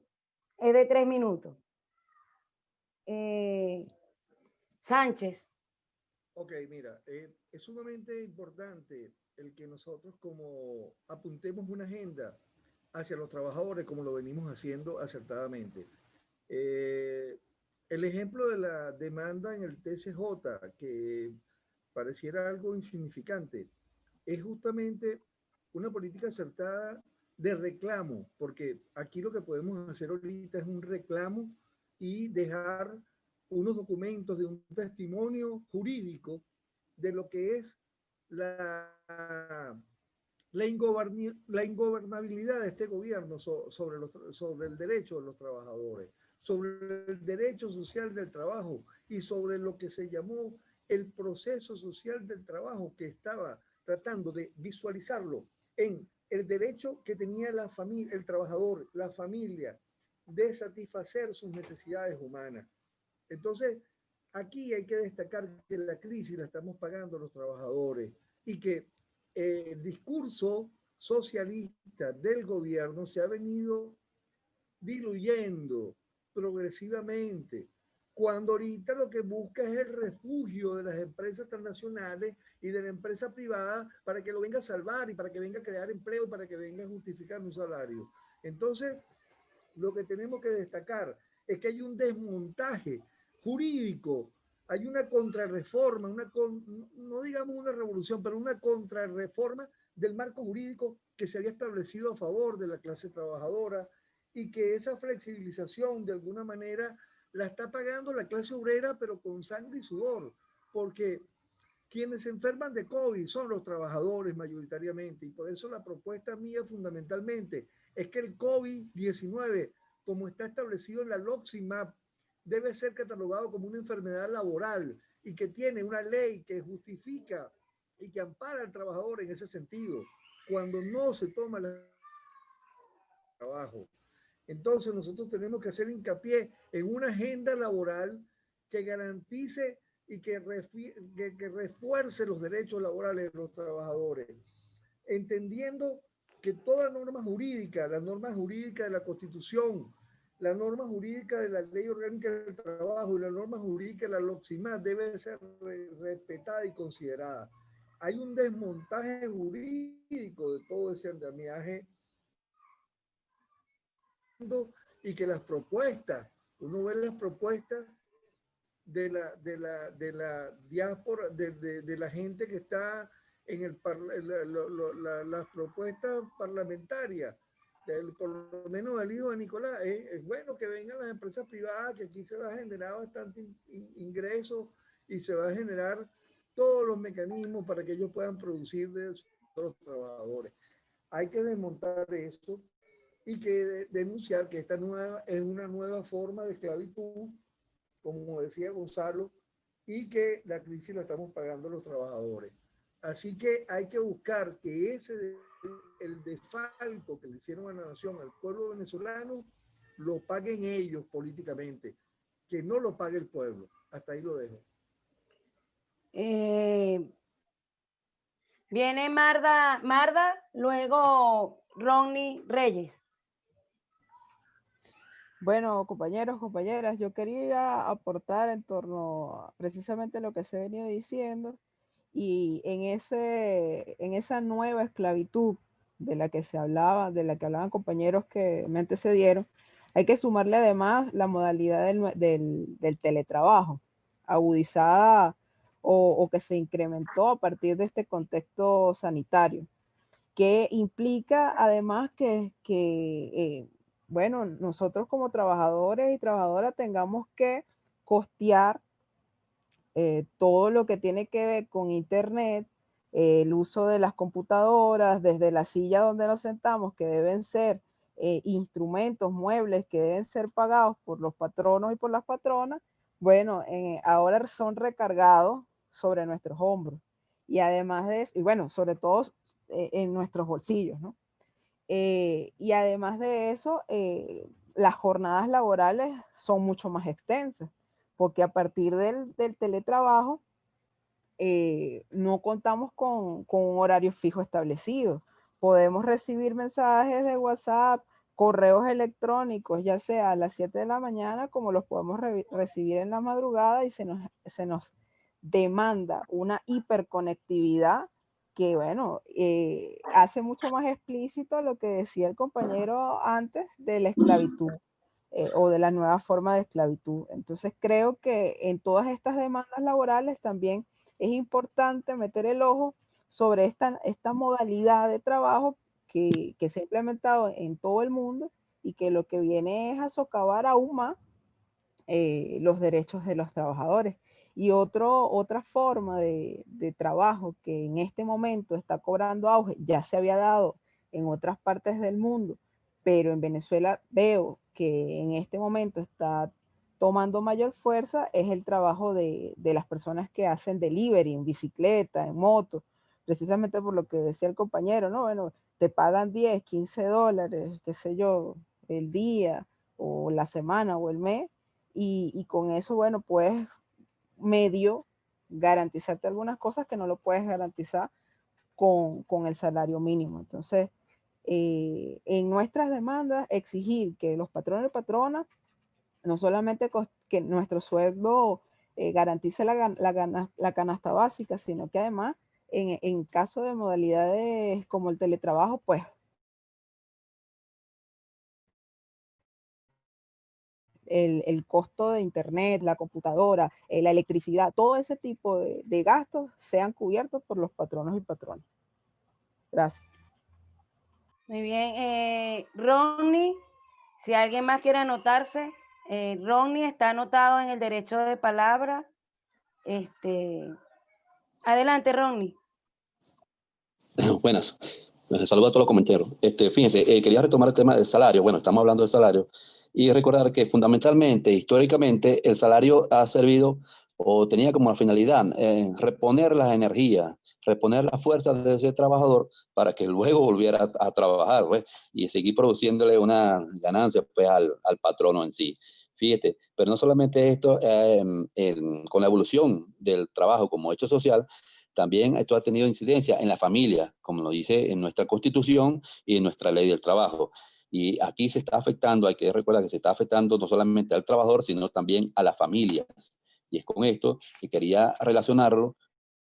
es de 3 minutos. Sánchez. Ok, mira, es sumamente importante el que nosotros como apuntemos una agenda hacia los trabajadores como lo venimos haciendo acertadamente. El ejemplo de la demanda en el TCJ, que pareciera algo insignificante, es justamente una política acertada de reclamo, porque aquí lo que podemos hacer ahorita es un reclamo y dejar unos documentos de un testimonio jurídico de lo que es la ingobernabilidad de este gobierno sobre el derecho de los trabajadores, sobre el derecho social del trabajo y sobre lo que se llamó el proceso social del trabajo, que estaba tratando de visualizarlo en el derecho que tenía la familia, el trabajador, la familia, de satisfacer sus necesidades humanas. Entonces, aquí hay que destacar que la crisis la estamos pagando los trabajadores y que el discurso socialista del gobierno se ha venido diluyendo progresivamente, cuando ahorita lo que busca es el refugio de las empresas transnacionales y de la empresa privada para que lo venga a salvar y para que venga a crear empleo y para que venga a justificar un salario. Entonces, lo que tenemos que destacar es que hay un desmontaje jurídico, hay una contrarreforma, no digamos una revolución, pero una contrarreforma del marco jurídico que se había establecido a favor de la clase trabajadora, y que esa flexibilización de alguna manera la está pagando la clase obrera, pero con sangre y sudor, porque quienes se enferman de COVID son los trabajadores mayoritariamente, y por eso la propuesta mía fundamentalmente es que el COVID-19, como está establecido en la LOCSIMAP, debe ser catalogado como una enfermedad laboral y que tiene una ley que justifica y que ampara al trabajador en ese sentido, cuando no se toma el trabajo. Entonces nosotros tenemos que hacer hincapié en una agenda laboral que garantice y que refuerce los derechos laborales de los trabajadores, entendiendo que toda norma jurídica, la norma jurídica de la Constitución, la norma jurídica de la Ley Orgánica del Trabajo y la norma jurídica de la LOCSIMAT debe ser respetada y considerada. Hay un desmontaje jurídico de todo ese andamiaje y que las propuestas, uno ve las propuestas de la diáspora, de la gente que está en las propuestas parlamentarias, por lo menos el hijo de Nicolás, es bueno que vengan las empresas privadas, que aquí se va a generar bastante ingreso y se va a generar todos los mecanismos para que ellos puedan producir de los trabajadores. Hay que desmontar eso y que denunciar que esta es una nueva forma de esclavitud, como decía Gonzalo, y que la crisis la estamos pagando los trabajadores. Así que hay que buscar que el desfalco que le hicieron a la nación, al pueblo venezolano, lo paguen ellos políticamente, que no lo pague el pueblo. Hasta ahí lo dejo. Viene Marda, luego Ronnie Reyes. Bueno, compañeros, compañeras, yo quería aportar en torno a precisamente lo que se venía diciendo y en esa nueva esclavitud de la que se hablaba, de la que hablaban compañeros que me antecedieron, hay que sumarle además la modalidad del teletrabajo, agudizada o que se incrementó a partir de este contexto sanitario, que implica además que bueno, nosotros como trabajadores y trabajadoras tengamos que costear todo lo que tiene que ver con internet, el uso de las computadoras, desde la silla donde nos sentamos, que deben ser instrumentos, muebles que deben ser pagados por los patronos y por las patronas, bueno, ahora son recargados sobre nuestros hombros. Y además de eso, y bueno, sobre todo en nuestros bolsillos, ¿no? Y además de eso, las jornadas laborales son mucho más extensas, porque a partir del teletrabajo no contamos con un horario fijo establecido. Podemos recibir mensajes de WhatsApp, correos electrónicos, ya sea a las 7 de la mañana, como los podemos recibir en la madrugada, y se nos demanda una hiperconectividad que, bueno, hace mucho más explícito lo que decía el compañero antes de la esclavitud o de la nueva forma de esclavitud. Entonces creo que en todas estas demandas laborales también es importante meter el ojo sobre esta modalidad de trabajo que se ha implementado en todo el mundo y que lo que viene es a socavar aún más los derechos de los trabajadores. Y otra forma de trabajo que en este momento está cobrando auge, ya se había dado en otras partes del mundo, pero en Venezuela veo que en este momento está tomando mayor fuerza, es el trabajo de las personas que hacen delivery en bicicleta, en moto, precisamente por lo que decía el compañero, ¿no? Bueno, te pagan 10, 15 dólares, qué sé yo, el día o la semana o el mes, y con eso, bueno, puedes medio garantizarte algunas cosas que no lo puedes garantizar con el salario mínimo. Entonces, en nuestras demandas, exigir que los patrones y patronas, no solamente que nuestro sueldo garantice la canasta básica, sino que además, en caso de modalidades como el teletrabajo, pues el costo de internet, la computadora, la electricidad, todo ese tipo de gastos sean cubiertos por los patronos y patronas. Gracias. Muy bien. Ronnie, si alguien más quiere anotarse, Ronnie está anotado en el derecho de palabra. Adelante, Ronnie. Buenas. Saludos a todos los compañeros. Fíjense, quería retomar el tema del salario. Bueno, estamos hablando del salario y recordar que fundamentalmente, históricamente, el salario ha servido o tenía como la finalidad reponer las energías, reponer las fuerzas de ese trabajador para que luego volviera a trabajar, pues, y seguir produciéndole una ganancia, pues, al patrono en sí. Fíjate, pero no solamente esto, con la evolución del trabajo como hecho social, también esto ha tenido incidencia en la familia, como lo dice en nuestra Constitución y en nuestra Ley del Trabajo. Y aquí se está afectando, hay que recordar que se está afectando no solamente al trabajador, sino también a las familias. Y es con esto que quería relacionarlo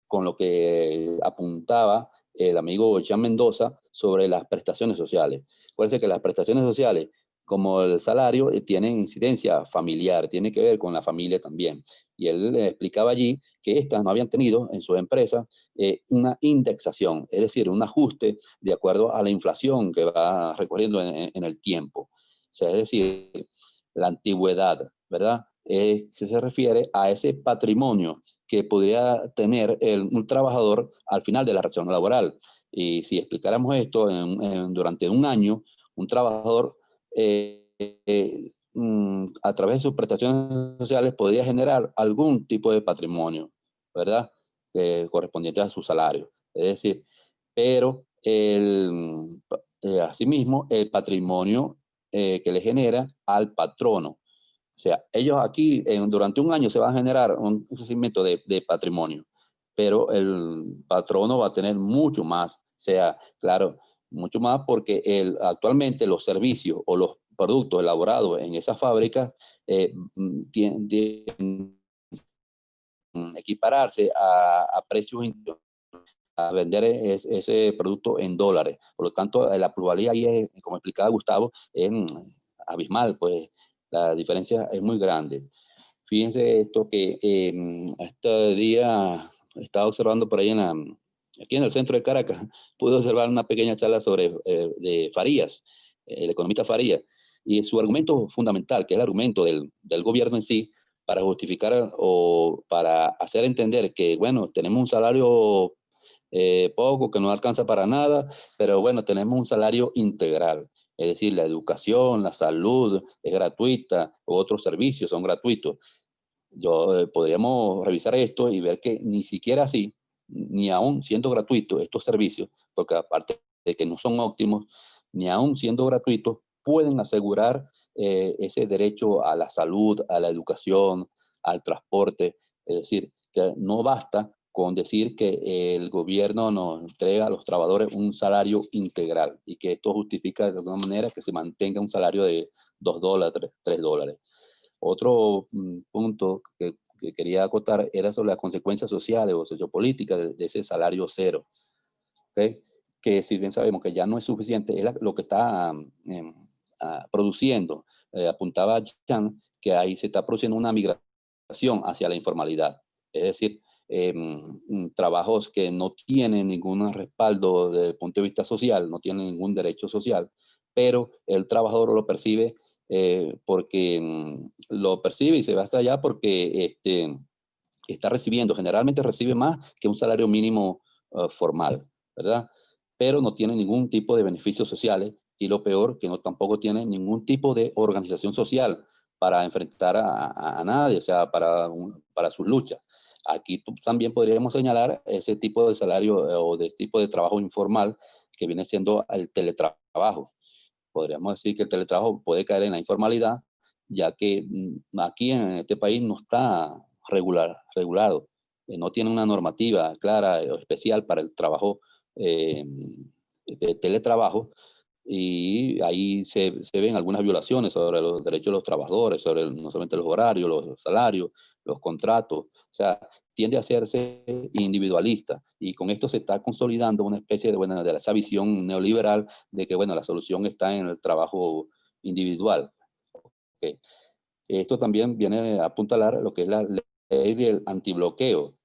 con lo que apuntaba el amigo Jean Mendoza sobre las prestaciones sociales. Acuérdense que las prestaciones sociales, como el salario, tienen incidencia familiar, tiene que ver con la familia también. Y él explicaba allí que estas no habían tenido en sus empresas una indexación, es decir, un ajuste de acuerdo a la inflación que va recorriendo en el tiempo. O sea, es decir, la antigüedad, ¿verdad? Que se refiere a ese patrimonio que podría tener un trabajador al final de la relación laboral. Y si explicáramos esto durante un año, un trabajador a través de sus prestaciones sociales podría generar algún tipo de patrimonio, ¿verdad? Correspondiente a su salario. Es decir, pero asimismo el patrimonio que le genera al patrono. O sea, ellos aquí durante un año se va a generar un crecimiento de patrimonio, pero el patrono va a tener mucho más. O sea, claro, mucho más porque actualmente los servicios o los productos elaborados en esas fábricas tienen equipararse a precios a vender ese producto en dólares. Por lo tanto, la pluralidad ahí es, como explicaba Gustavo, es abismal, pues la diferencia es muy grande. Fíjense esto que este día estaba observando por ahí aquí en el centro de Caracas, pude observar una pequeña charla sobre de Farías, el economista Farías, y su argumento fundamental, que es el argumento del gobierno en sí, para justificar o para hacer entender que, bueno, tenemos un salario poco, que no alcanza para nada, pero bueno, tenemos un salario integral. Es decir, la educación, la salud es gratuita, otros servicios son gratuitos. Podríamos revisar esto y ver que ni siquiera así, ni aún siendo gratuitos estos servicios, porque aparte de que no son óptimos, ni aún siendo gratuitos, pueden asegurar ese derecho a la salud, a la educación, al transporte. Es decir, que no basta con decir que el gobierno nos entrega a los trabajadores un salario integral y que esto justifica de alguna manera que se mantenga un salario de $2, $3. Otro punto que quería acotar era sobre las consecuencias sociales o sociopolíticas de ese salario cero, ¿okay? Que si bien sabemos que ya no es suficiente, es lo que está produciendo. Apuntaba Chan que ahí se está produciendo una migración hacia la informalidad. Es decir, trabajos que no tienen ningún respaldo desde el punto de vista social, no tienen ningún derecho social, pero el trabajador lo percibe porque lo percibe y se va hasta allá porque está recibiendo, generalmente recibe más que un salario mínimo formal, ¿verdad? Pero no tiene ningún tipo de beneficios sociales y lo peor, que no tampoco tiene ningún tipo de organización social para enfrentar a nadie, o sea, para sus luchas. Aquí también podríamos señalar ese tipo de salario o de tipo de trabajo informal que viene siendo el teletrabajo. Podríamos decir que el teletrabajo puede caer en la informalidad, ya que aquí en este país no está regulado. No tiene una normativa clara o especial para el trabajo de teletrabajo, y ahí se ven algunas violaciones sobre los derechos de los trabajadores, sobre no solamente los horarios, los salarios, los contratos. O sea, tiende a hacerse individualista y con esto se está consolidando una especie de esa visión neoliberal de que, bueno, la solución está en el trabajo individual. Okay. Esto también viene a apuntalar lo que es la ley del antibloqueo.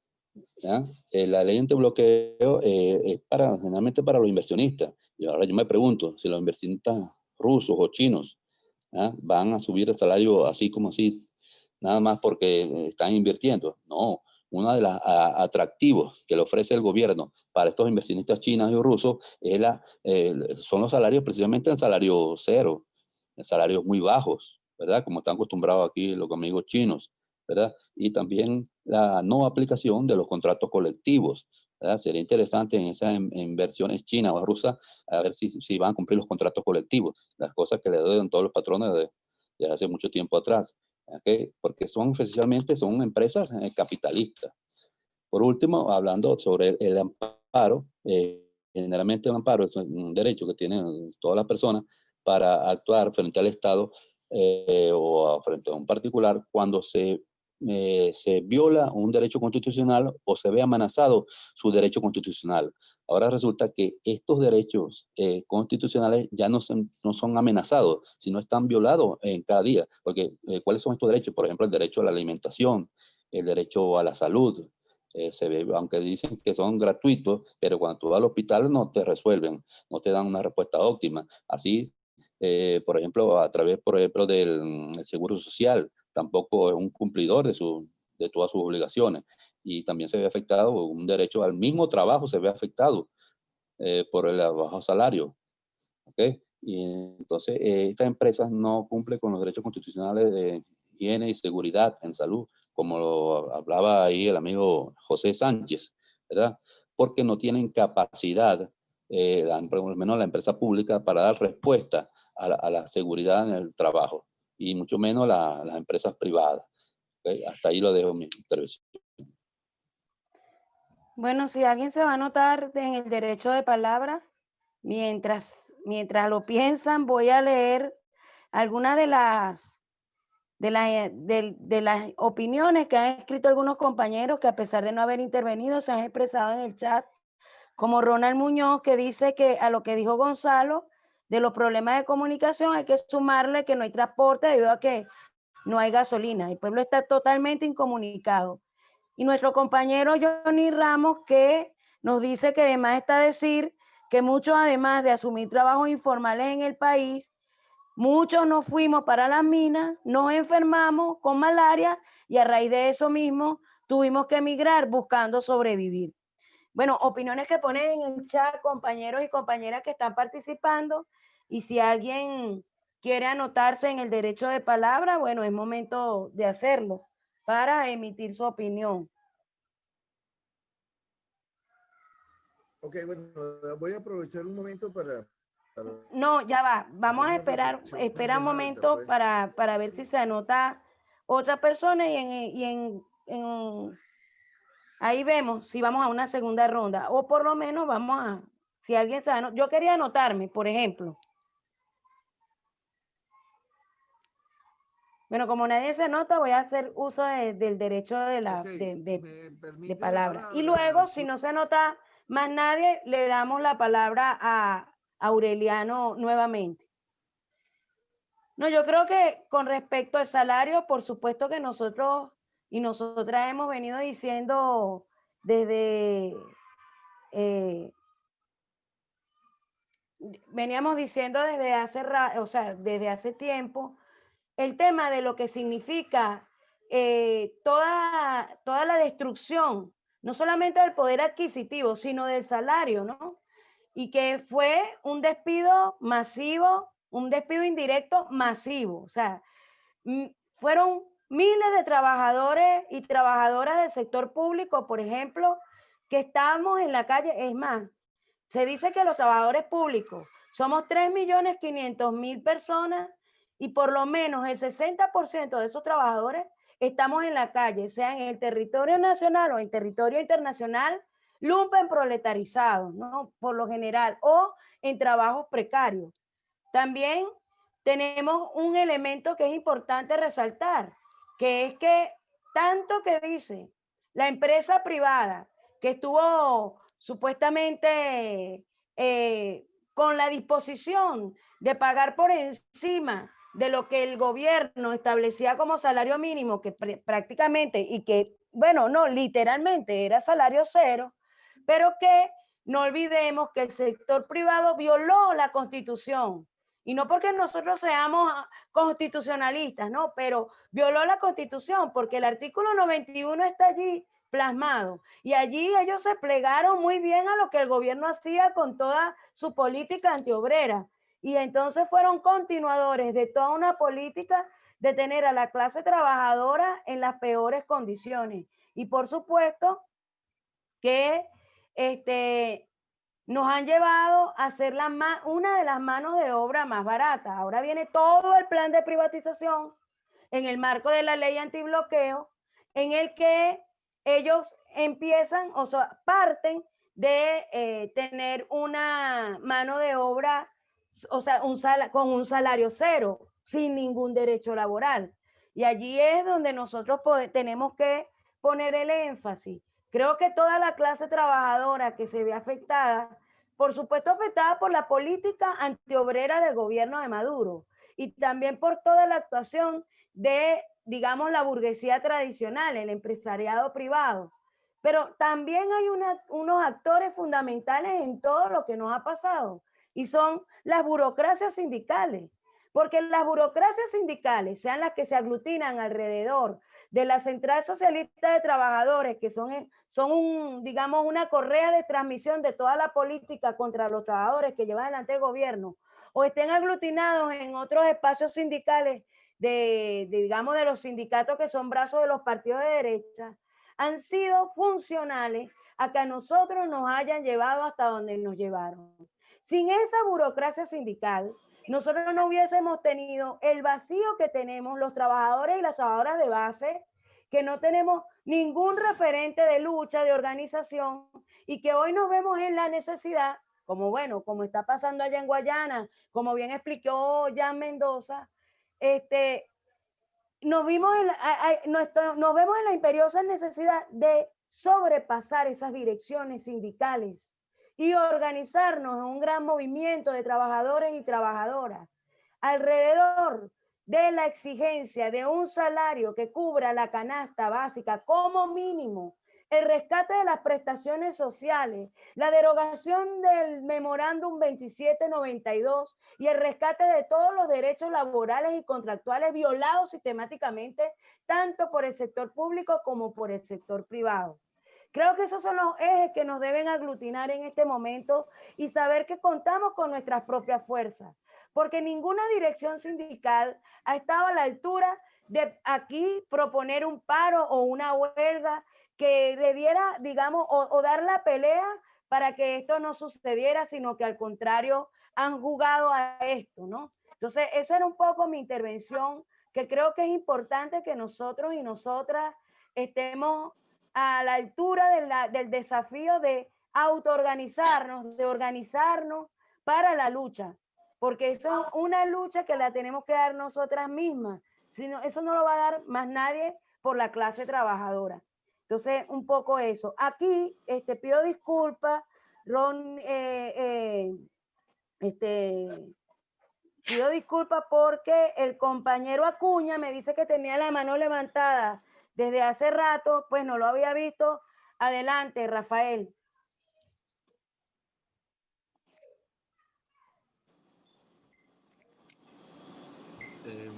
¿Ya? La ley antibloqueo es generalmente para los inversionistas. Y ahora yo me pregunto si los inversionistas rusos o chinos van a subir el salario así como así, nada más porque están invirtiendo. No, uno de los atractivos que le ofrece el gobierno para estos inversionistas chinos y rusos es son los salarios, precisamente el salario cero, salarios muy bajos, ¿verdad? Como están acostumbrados aquí los amigos chinos, ¿verdad? Y también la no aplicación de los contratos colectivos, ¿verdad? Sería interesante en esas inversiones chinas o rusas a ver si van a cumplir los contratos colectivos, las cosas que le deben todos los patrones de hace mucho tiempo atrás, ¿okay? Porque esencialmente son empresas capitalistas. Por último, hablando sobre el amparo, generalmente el amparo es un derecho que tienen todas las personas para actuar frente al Estado o frente a un particular cuando se viola un derecho constitucional o se ve amenazado su derecho constitucional. Ahora resulta que estos derechos constitucionales ya no son amenazados, sino están violados en cada día. Porque, ¿cuáles son estos derechos? Por ejemplo, el derecho a la alimentación, el derecho a la salud. Aunque dicen que son gratuitos, pero cuando tú vas al hospital no te resuelven, no te dan una respuesta óptima. Así, por ejemplo, a través, por ejemplo, del Seguro Social, tampoco es un cumplidor de todas sus obligaciones. Y también se ve afectado un derecho al mismo trabajo, se ve afectado por el bajo salario. ¿Okay? Y entonces, estas empresas no cumplen con los derechos constitucionales de higiene y seguridad en salud, como lo hablaba ahí el amigo José Sánchez, ¿verdad? Porque no tienen capacidad, por lo menos la empresa pública, para dar respuesta a la seguridad en el trabajo, y mucho menos las empresas privadas. ¿Okay? Hasta ahí lo dejo mi intervención. Bueno, si alguien se va a anotar en el derecho de palabra, mientras lo piensan, voy a leer algunas de las opiniones que han escrito algunos compañeros que, a pesar de no haber intervenido, se han expresado en el chat, como Ronald Muñoz, que dice que a lo que dijo Gonzalo de los problemas de comunicación hay que sumarle que no hay transporte debido a que no hay gasolina. El pueblo está totalmente incomunicado. Y nuestro compañero Johnny Ramos, que nos dice que además está decir que muchos, además de asumir trabajos informales en el país, muchos nos fuimos para las minas, nos enfermamos con malaria y a raíz de eso mismo tuvimos que emigrar buscando sobrevivir. Bueno, opiniones que ponen en el chat compañeros y compañeras que están participando, y si alguien quiere anotarse en el derecho de palabra, bueno, es momento de hacerlo para emitir su opinión. Ok, bueno, voy a aprovechar un momento para no, ya va, vamos a esperar, espera un momento pues, para ver si se anota otra persona ahí vemos si vamos a una segunda ronda, o por lo menos vamos a, si alguien se anota, yo quería anotarme, por ejemplo. Bueno, como nadie se anota, voy a hacer uso del derecho de palabra. Y luego, si no se anota más nadie, le damos la palabra a Aureliano nuevamente. No, yo creo que con respecto al salario, por supuesto que nosotros y nosotras hemos venido diciendo desde, veníamos diciendo desde hace tiempo, el tema de lo que significa toda la destrucción, no solamente del poder adquisitivo, sino del salario, ¿no? Y que fue un despido masivo, un despido indirecto masivo. O sea, fueron miles de trabajadores y trabajadoras del sector público, por ejemplo, que estábamos en la calle. Es más, se dice que los trabajadores públicos somos 3.500.000 personas, y por lo menos el 60% de esos trabajadores estamos en la calle, sea en el territorio nacional o en territorio internacional, lumpen proletarizados, ¿no? Por lo general, o en trabajos precarios. También tenemos un elemento que es importante resaltar, que es que tanto que dice la empresa privada que estuvo supuestamente con la disposición de pagar por encima de lo que el gobierno establecía como salario mínimo, que prácticamente, y que, bueno, no, literalmente era salario cero, pero que no olvidemos que el sector privado violó la Constitución. Y no porque nosotros seamos constitucionalistas, no, pero violó la Constitución porque el artículo 91 está allí plasmado. Y allí ellos se plegaron muy bien a lo que el gobierno hacía con toda su política antiobrera. Y entonces fueron continuadores de toda una política de tener a la clase trabajadora en las peores condiciones. Y por supuesto que nos han llevado a ser una de las manos de obra más baratas. Ahora viene todo el plan de privatización en el marco de la ley antibloqueo, en el que ellos empiezan, o sea, parten de tener una mano de obra, o sea, con un salario cero, sin ningún derecho laboral. Y allí es donde nosotros tenemos que poner el énfasis. Creo que toda la clase trabajadora que se ve afectada, por supuesto afectada por la política antiobrera del gobierno de Maduro y también por toda la actuación de, digamos, la burguesía tradicional, el empresariado privado. Pero también hay unos actores fundamentales en todo lo que nos ha pasado y son las burocracias sindicales. Porque las burocracias sindicales, sean las que se aglutinan alrededor de la Central Socialista de Trabajadores, que son digamos, una correa de transmisión de toda la política contra los trabajadores que lleva adelante el gobierno, o estén aglutinados en otros espacios sindicales digamos, de los sindicatos que son brazos de los partidos de derecha, han sido funcionales a que a nosotros nos hayan llevado hasta donde nos llevaron. Sin esa burocracia sindical, nosotros no hubiésemos tenido el vacío que tenemos los trabajadores y las trabajadoras de base, que no tenemos ningún referente de lucha, de organización, y que hoy nos vemos en la necesidad, como bueno, como está pasando allá en Guayana, como bien explicó Jan Mendoza, nos vemos en la imperiosa necesidad de sobrepasar esas direcciones sindicales y organizarnos en un gran movimiento de trabajadores y trabajadoras alrededor de la exigencia de un salario que cubra la canasta básica como mínimo, el rescate de las prestaciones sociales, la derogación del memorándum 2792 y el rescate de todos los derechos laborales y contractuales violados sistemáticamente, tanto por el sector público como por el sector privado. Creo que esos son los ejes que nos deben aglutinar en este momento y saber que contamos con nuestras propias fuerzas, porque ninguna dirección sindical ha estado a la altura de aquí proponer un paro o una huelga que le diera, digamos, o dar la pelea para que esto no sucediera, sino que al contrario han jugado a esto, ¿no? Entonces, eso era un poco mi intervención, que creo que es importante que nosotros y nosotras estemos a la altura del desafío de autoorganizarnos, de organizarnos para la lucha, porque eso es una lucha que la tenemos que dar nosotras mismas, sino, eso no lo va a dar más nadie por la clase trabajadora. Entonces, un poco eso. Aquí pido disculpas, Ron, pido disculpas porque el compañero Acuña me dice que tenía la mano levantada desde hace rato, pues no lo había visto. Adelante, Rafael.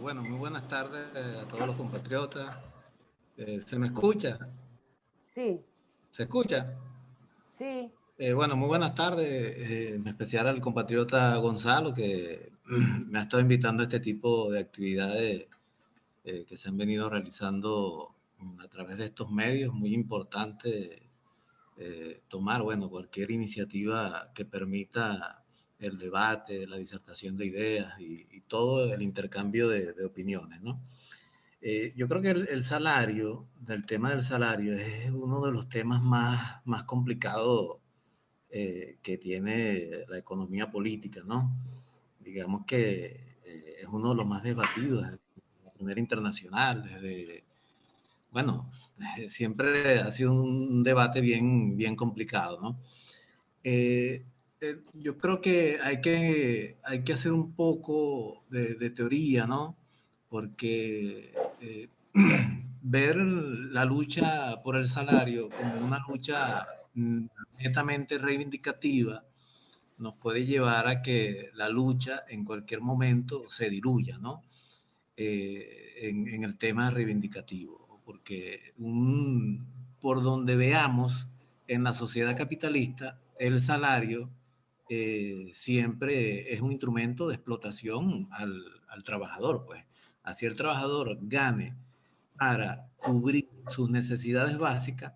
Bueno, muy buenas tardes a todos los compatriotas. ¿Se me escucha? Sí. ¿Se escucha? Sí. Bueno, muy buenas tardes, en especial al compatriota Gonzalo, que me ha estado invitando a este tipo de actividades que se han venido realizando a través de estos medios. Muy importante tomar, bueno, cualquier iniciativa que permita el debate, la disertación de ideas y todo el intercambio de opiniones, ¿no? Yo creo que el salario, del tema del salario, es uno de los temas más complicados que tiene la economía política, ¿no? Digamos que es uno de los más debatidos desde la primera internacional, bueno, siempre ha sido un debate bien complicado, ¿no? Yo creo que hay que hacer un poco de teoría, ¿no? Porque ver la lucha por el salario como una lucha netamente reivindicativa nos puede llevar a que la lucha en cualquier momento se diluya, ¿no? En el tema reivindicativo, porque por donde veamos en la sociedad capitalista, el salario siempre es un instrumento de explotación al trabajador, pues. Así el trabajador gane para cubrir sus necesidades básicas,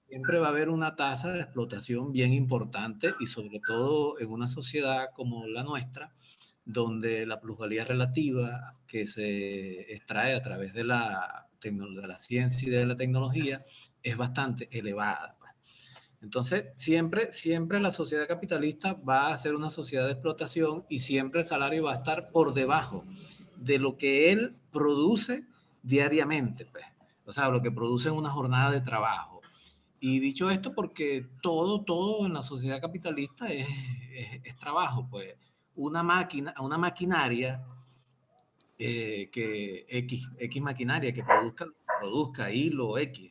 siempre va a haber una tasa de explotación bien importante, y sobre todo en una sociedad como la nuestra, donde la plusvalía relativa que se extrae a través de la ciencia y de la tecnología es bastante elevada. Entonces, siempre la sociedad capitalista va a ser una sociedad de explotación, y siempre el salario va a estar por debajo de lo que él produce diariamente, pues. O sea, lo que produce en una jornada de trabajo. Y dicho esto, porque todo en la sociedad capitalista es trabajo, pues. Una maquinaria X maquinaria que produzca hilo X,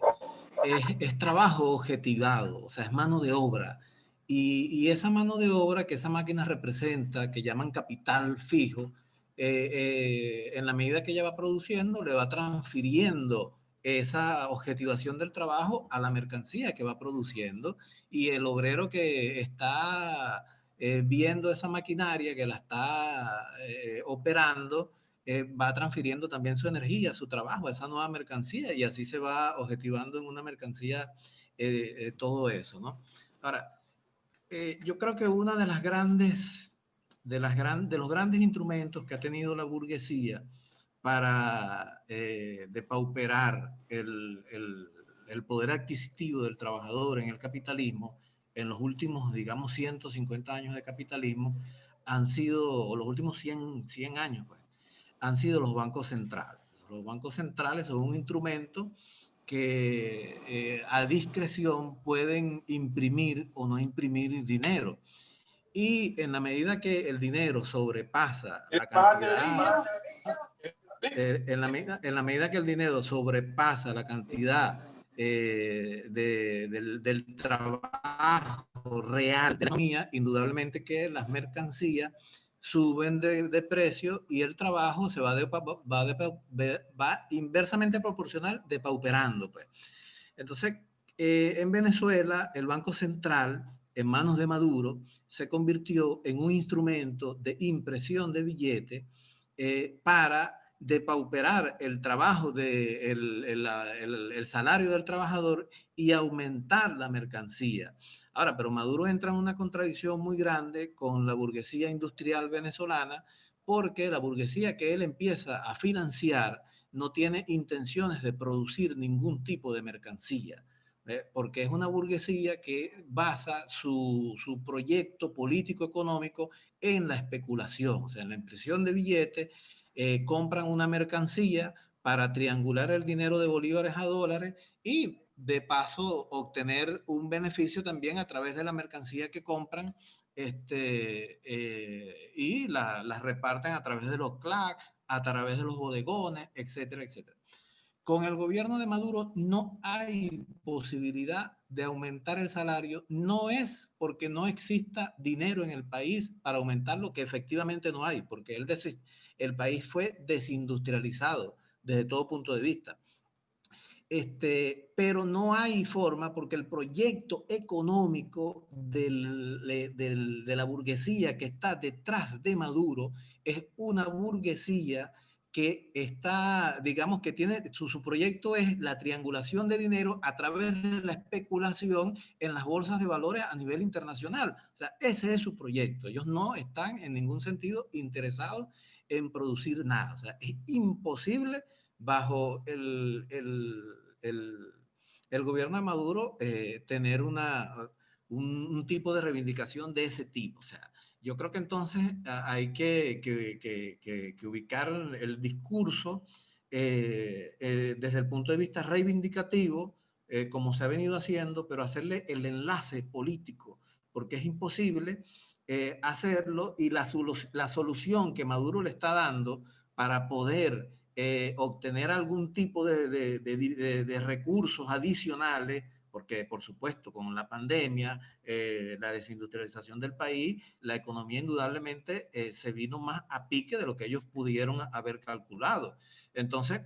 es trabajo objetivado, o sea, es mano de obra. Y esa mano de obra que esa máquina representa, que llaman capital fijo, en la medida que ella va produciendo, le va transfiriendo esa objetivación del trabajo a la mercancía que va produciendo, y el obrero que está viendo esa maquinaria, que la está operando, va transfiriendo también su energía, su trabajo a esa nueva mercancía, y así se va objetivando en una mercancía todo eso, ¿no? Ahora, yo creo que una de las grandes, de los grandes instrumentos que ha tenido la burguesía para depauperar el poder adquisitivo del trabajador en el capitalismo, en los últimos, digamos, 150 años de capitalismo, han sido, o los últimos 100 años, pues, han sido los bancos centrales. Los bancos centrales son un instrumento que a discreción pueden imprimir o no imprimir dinero. Y en la medida que el dinero sobrepasa la cantidad, en la medida que el dinero sobrepasa la cantidad del trabajo real de la economía, indudablemente que las mercancías suben de precio, y el trabajo se va inversamente proporcional depauperando, pues. Entonces, en Venezuela, el Banco Central, en manos de Maduro, se convirtió en un instrumento de impresión de billetes para depauperar el trabajo, el salario del trabajador, y aumentar la mercancía. Ahora, pero Maduro entra en una contradicción muy grande con la burguesía industrial venezolana, porque la burguesía que él empieza a financiar no tiene intenciones de producir ningún tipo de mercancía, porque es una burguesía que basa su proyecto político-económico en la especulación, o sea, en la impresión de billetes. Compran una mercancía para triangular el dinero de bolívares a dólares, y de paso obtener un beneficio también a través de la mercancía que compran, y las reparten a través de los CLAC, a través de los bodegones, etcétera, etcétera. Con el gobierno de Maduro no hay posibilidad de aumentar el salario. No es porque no exista dinero en el país para aumentarlo, que efectivamente no hay, porque el país fue desindustrializado desde todo punto de vista. Pero no hay forma, porque el proyecto económico de la burguesía que está detrás de Maduro es una burguesía que está, digamos, que tiene, su proyecto es la triangulación de dinero a través de la especulación en las bolsas de valores a nivel internacional. O sea, ese es su proyecto. Ellos no están en ningún sentido interesados en producir nada. O sea, es imposible bajo el gobierno de Maduro tener un tipo de reivindicación de ese tipo. O sea, yo creo que entonces hay que ubicar el discurso desde el punto de vista reivindicativo, como se ha venido haciendo, pero hacerle el enlace político, porque es imposible hacerlo, y la solución que Maduro le está dando para poder obtener algún tipo de recursos adicionales, porque por supuesto con la pandemia, la desindustrialización del país, la economía indudablemente se vino más a pique de lo que ellos pudieron haber calculado. Entonces,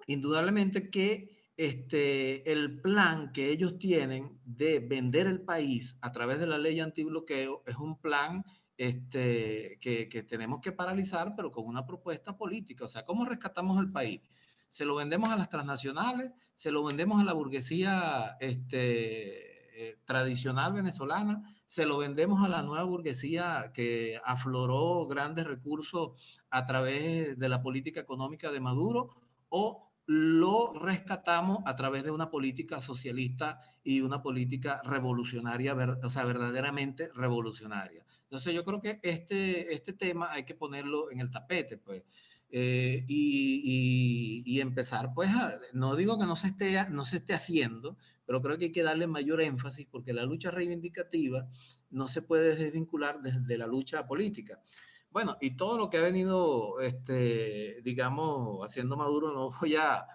indudablemente que el plan que ellos tienen de vender el país a través de la ley antibloqueo es un plan que tenemos que paralizar, pero con una propuesta política. O sea, ¿cómo rescatamos el país? ¿Se lo vendemos a las transnacionales? ¿Se lo vendemos a la burguesía tradicional venezolana? ¿Se lo vendemos a la nueva burguesía que afloró grandes recursos a través de la política económica de Maduro? ¿O lo rescatamos a través de una política socialista y una política revolucionaria, o sea, verdaderamente revolucionaria? Entonces yo creo que este tema hay que ponerlo en el tapete, pues, y empezar, pues, no digo que no se esté haciendo, pero creo que hay que darle mayor énfasis porque la lucha reivindicativa no se puede desvincular desde la lucha política. Bueno, y todo lo que ha venido, digamos, haciendo Maduro, no voy a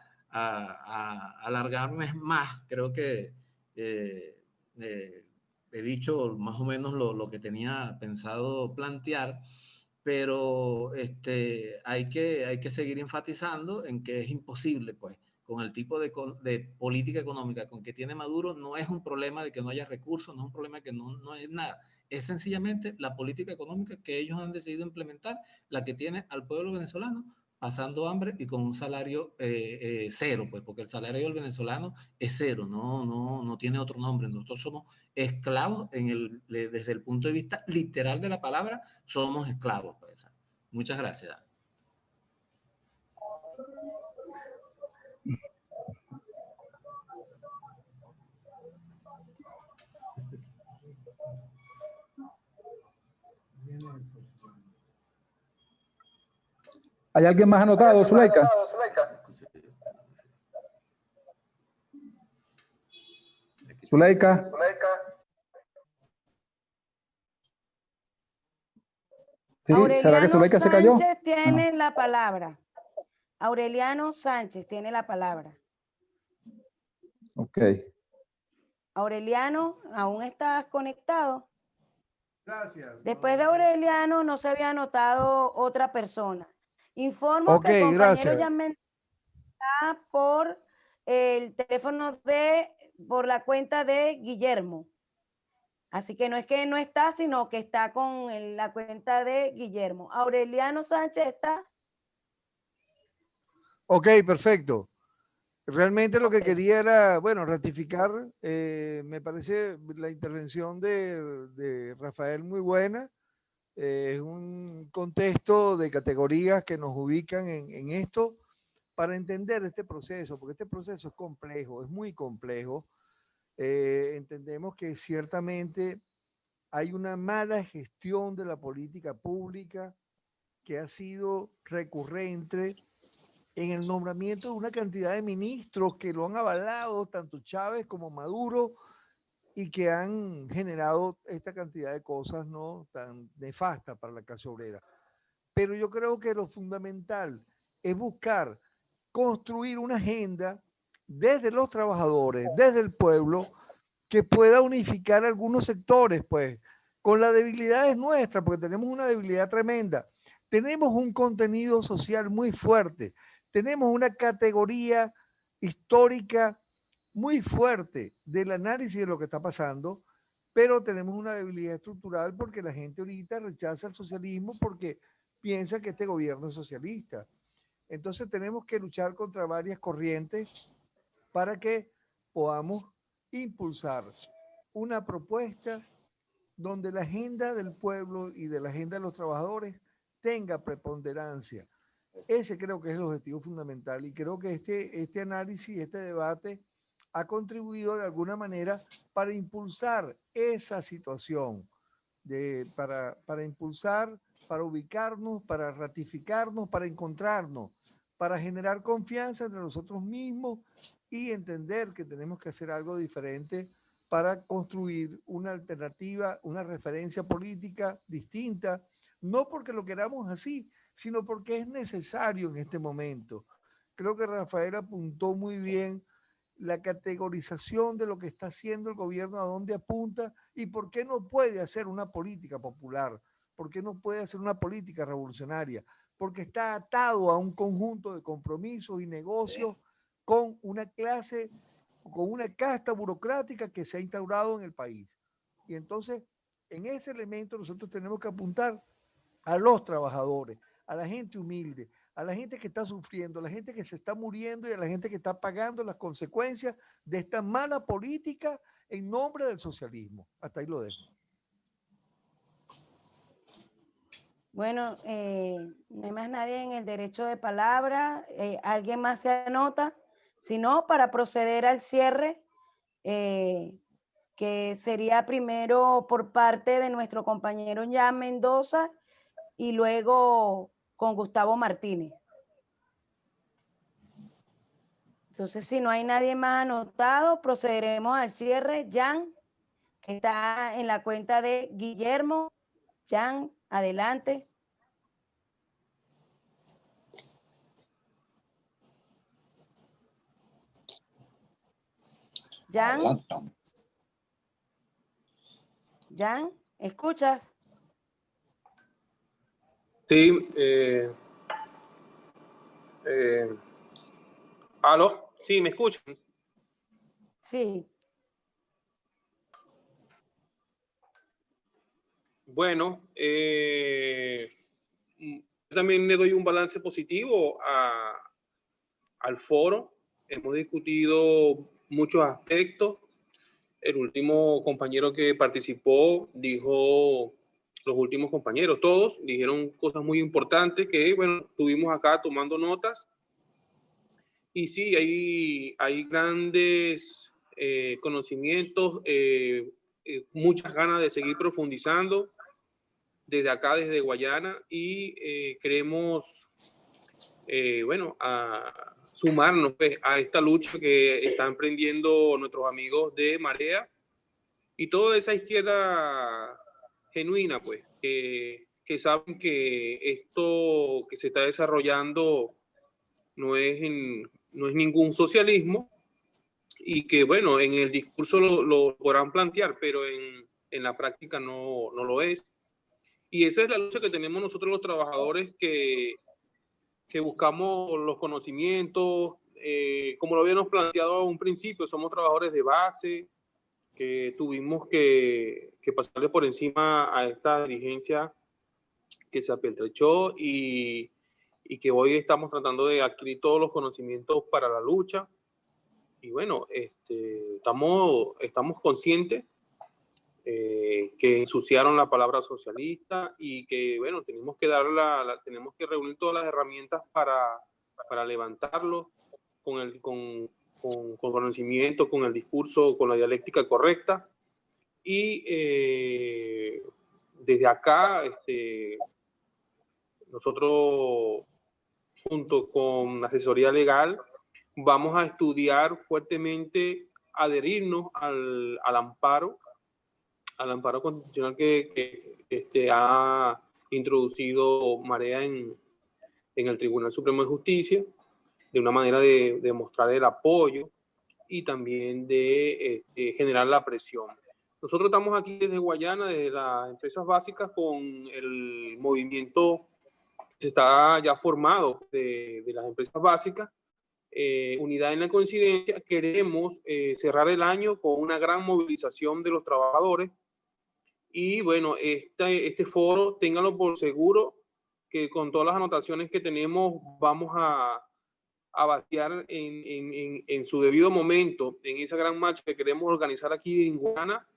alargarme más. Creo que he dicho más o menos lo que tenía pensado plantear, pero hay que seguir enfatizando en que es imposible, pues, con el tipo de política económica con que tiene Maduro, no es un problema de que no haya recursos, no es un problema de que no es nada. Es sencillamente la política económica que ellos han decidido implementar, la que tiene al pueblo venezolano pasando hambre y con un salario cero, pues, porque el salario del venezolano es cero, no tiene otro nombre. Nosotros somos esclavos desde el punto de vista literal de la palabra, somos esclavos. Pues. Muchas gracias. ¿Hay alguien más anotado, Zuleika? Zuleika. Sí, ¿será que Zuleika se cayó? Sánchez tiene la palabra. Aureliano Sánchez tiene la palabra. Ok. Aureliano, ¿aún estás conectado? Gracias. Después de Aureliano no se había anotado otra persona. Informo que el compañero ya me está por el teléfono por la cuenta de Guillermo. Así que no es que no está, sino que está con la cuenta de Guillermo. Aureliano Sánchez está. Ok, perfecto. Realmente lo que quería era, bueno, ratificar, me parece la intervención de Rafael muy buena. Es un contexto de categorías que nos ubican en esto para entender este proceso, porque este proceso es complejo, es muy complejo. Entendemos que ciertamente hay una mala gestión de la política pública que ha sido recurrente en el nombramiento de una cantidad de ministros que lo han avalado, tanto Chávez como Maduro, y que han generado esta cantidad de cosas no tan nefastas para la clase obrera. Pero yo creo que lo fundamental es buscar construir una agenda desde los trabajadores, desde el pueblo, que pueda unificar algunos sectores, pues, con las debilidades nuestras, porque tenemos una debilidad tremenda. Tenemos un contenido social muy fuerte, tenemos una categoría histórica muy fuerte del análisis de lo que está pasando, pero tenemos una debilidad estructural porque la gente ahorita rechaza el socialismo porque piensa que este gobierno es socialista. Entonces tenemos que luchar contra varias corrientes para que podamos impulsar una propuesta donde la agenda del pueblo y de la agenda de los trabajadores tenga preponderancia. Ese creo que es el objetivo fundamental y creo que este análisis, este debate ha contribuido de alguna manera para impulsar esa situación, para impulsar, para ubicarnos, para ratificarnos, para encontrarnos, para generar confianza entre nosotros mismos y entender que tenemos que hacer algo diferente para construir una alternativa, una referencia política distinta, no porque lo queramos así, sino porque es necesario en este momento. Creo que Rafael apuntó muy bien la categorización de lo que está haciendo el gobierno, a dónde apunta y por qué no puede hacer una política popular, por qué no puede hacer una política revolucionaria, porque está atado a un conjunto de compromisos y negocios con una clase, con una casta burocrática que se ha instaurado en el país. Y entonces, en ese elemento nosotros tenemos que apuntar a los trabajadores, a la gente humilde, a la gente que está sufriendo, a la gente que se está muriendo y a la gente que está pagando las consecuencias de esta mala política en nombre del socialismo. Hasta ahí lo dejo. Bueno, no hay más nadie en el derecho de palabra. ¿Alguien más se anota? Si no, para proceder al cierre, que sería primero por parte de nuestro compañero Jan Mendoza y luego con Gustavo Martínez. Entonces, si no hay nadie más anotado, procederemos al cierre. Jan, que está en la cuenta de Guillermo. Jan, adelante. Jan. Jan, ¿escuchas? Sí, ¿aló? Sí, ¿me escuchan? Sí. Bueno, yo también le doy un balance positivo al foro. Hemos discutido muchos aspectos. El último compañero que participó dijo, los últimos compañeros, todos dijeron cosas muy importantes que, bueno, estuvimos acá tomando notas. Y sí, hay grandes conocimientos, muchas ganas de seguir profundizando desde acá, desde Guayana, y queremos, bueno, a sumarnos pues, a esta lucha que están emprendiendo nuestros amigos de Marea y toda esa izquierda genuina, pues, que saben que esto que se está desarrollando no es ningún socialismo y que, bueno, en el discurso lo podrán plantear, pero en la práctica no lo es. Y esa es la lucha que tenemos nosotros los trabajadores que buscamos los conocimientos, como lo habíamos planteado a un principio, somos trabajadores de base, que tuvimos que pasarle por encima a esta dirigencia que se apeltrechó y que hoy estamos tratando de adquirir todos los conocimientos para la lucha. Y bueno, estamos conscientes que ensuciaron la palabra socialista y que, bueno, tenemos que reunir todas las herramientas para levantarlo con conocimiento, con el discurso, con la dialéctica correcta. Y desde acá, nosotros, junto con la asesoría legal, vamos a estudiar fuertemente, adherirnos al amparo constitucional que ha introducido Marea en el Tribunal Supremo de Justicia, de una manera de demostrar el apoyo y también de generar la presión. Nosotros estamos aquí desde Guayana, desde las empresas básicas, con el movimiento que está ya formado de las empresas básicas, Unidad en la Coincidencia. Queremos cerrar el año con una gran movilización de los trabajadores y bueno, este foro, ténganlo por seguro que con todas las anotaciones que tenemos vamos a batear en su debido momento, en esa gran marcha que queremos organizar aquí en Guayana,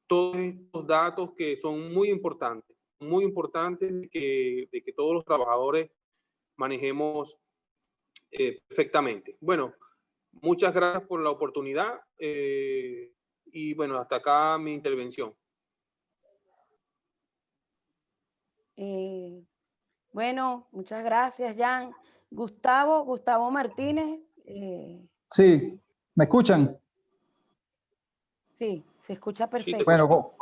todos estos datos que son muy importantes de que todos los trabajadores manejemos perfectamente. Bueno, muchas gracias por la oportunidad y bueno, hasta acá mi intervención. Bueno, muchas gracias, Jan. Gustavo Martínez. Sí, ¿me escuchan? Sí, se escucha perfecto. Sí, bueno,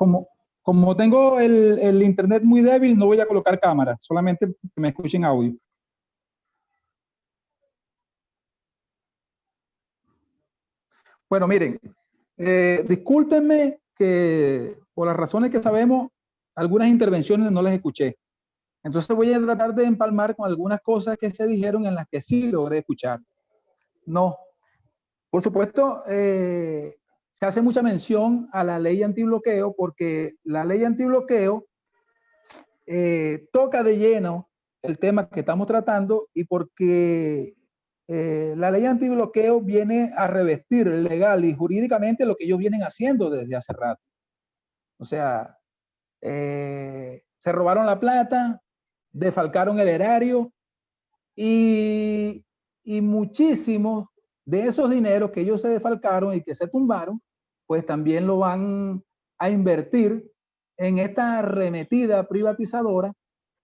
como tengo el internet muy débil, no voy a colocar cámara, solamente que me escuchen audio. Bueno, miren, discúlpenme que por las razones que sabemos, algunas intervenciones no las escuché. Entonces voy a tratar de empalmar con algunas cosas que se dijeron en las que sí logré escuchar. No, Por supuesto, se hace mucha mención a la ley antibloqueo porque la ley antibloqueo toca de lleno el tema que estamos tratando y porque la ley antibloqueo viene a revestir legal y jurídicamente lo que ellos vienen haciendo desde hace rato. O sea, se robaron la plata, defalcaron el erario y muchísimos de esos dineros que ellos se defalcaron y que se tumbaron, pues también lo van a invertir en esta arremetida privatizadora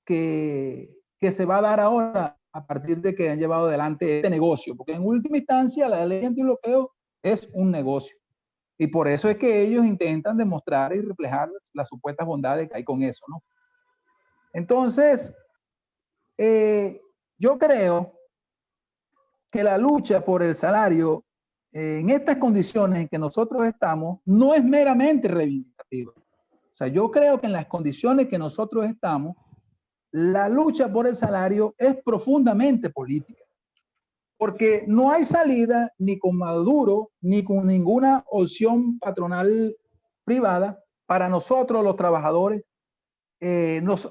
que se va a dar ahora a partir de que han llevado adelante este negocio, porque en última instancia la ley antibloqueo es un negocio. Y por eso es que ellos intentan demostrar y reflejar las supuestas bondades que hay con eso, ¿no? Entonces, yo creo que la lucha por el salario en estas condiciones en que nosotros estamos no es meramente reivindicativa. O sea, yo creo que en las condiciones que nosotros estamos, la lucha por el salario es profundamente política, porque no hay salida ni con Maduro ni con ninguna opción patronal privada para nosotros los trabajadores,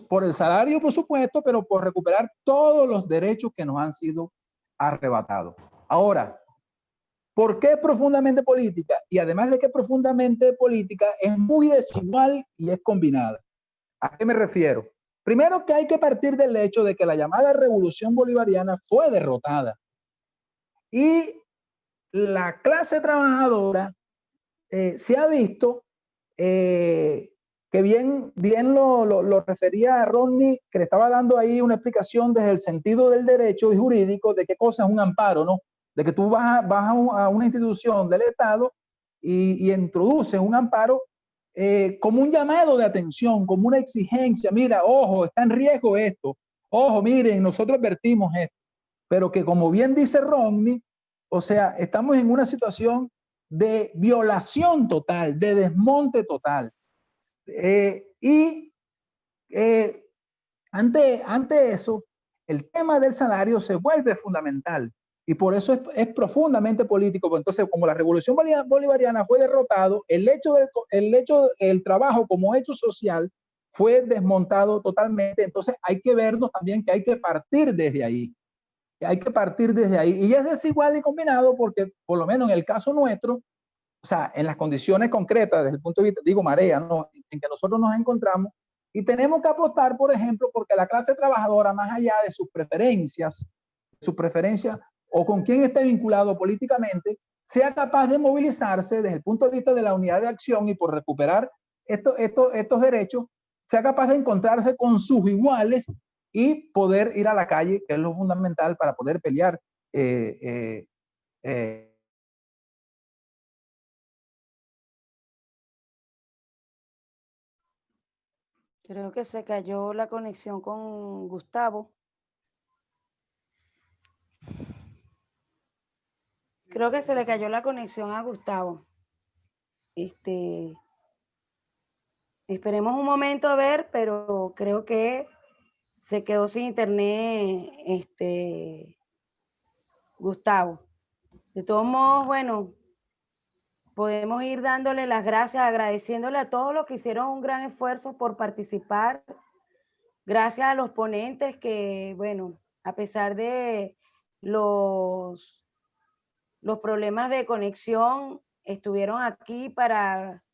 por el salario por supuesto, pero por recuperar todos los derechos que nos han sido arrebatados. Ahora, ¿por qué profundamente política? Y además de que profundamente política, es muy desigual y es combinada. ¿A qué me refiero? Primero que hay que partir del hecho de que la llamada revolución bolivariana fue derrotada y la clase trabajadora se ha visto que bien lo refería a Rodney, que le estaba dando ahí una explicación desde el sentido del derecho y jurídico de qué cosa es un amparo, ¿no? De que tú vas a una institución del Estado y introduces un amparo como un llamado de atención, como una exigencia. Mira, ojo, está en riesgo esto. Ojo, miren, nosotros advertimos esto. Pero que como bien dice Rodney, o sea, estamos en una situación de violación total, de desmonte total. Ante eso, el tema del salario se vuelve fundamental y por eso es profundamente político. Entonces, como la revolución bolivariana fue derrotado, el trabajo como hecho social fue desmontado totalmente. Entonces, hay que vernos también que hay que partir desde ahí. Hay que partir desde ahí. Y es desigual y combinado porque, por lo menos en el caso nuestro, o sea, en las condiciones concretas, desde el punto de vista, digo, marea, ¿no? En que nosotros nos encontramos, y tenemos que apostar, por ejemplo, porque la clase trabajadora, más allá de sus preferencias o con quién esté vinculado políticamente, sea capaz de movilizarse desde el punto de vista de la unidad de acción y por recuperar estos derechos, sea capaz de encontrarse con sus iguales y poder ir a la calle, que es lo fundamental para poder pelear Creo que se cayó la conexión con Gustavo. Creo que se le cayó la conexión a Gustavo. Esperemos un momento a ver, pero creo que se quedó sin internet Gustavo. De todos modos, bueno, podemos ir dándole las gracias, agradeciéndole a todos los que hicieron un gran esfuerzo por participar. Gracias a los ponentes que, bueno, a pesar de los problemas de conexión, estuvieron aquí para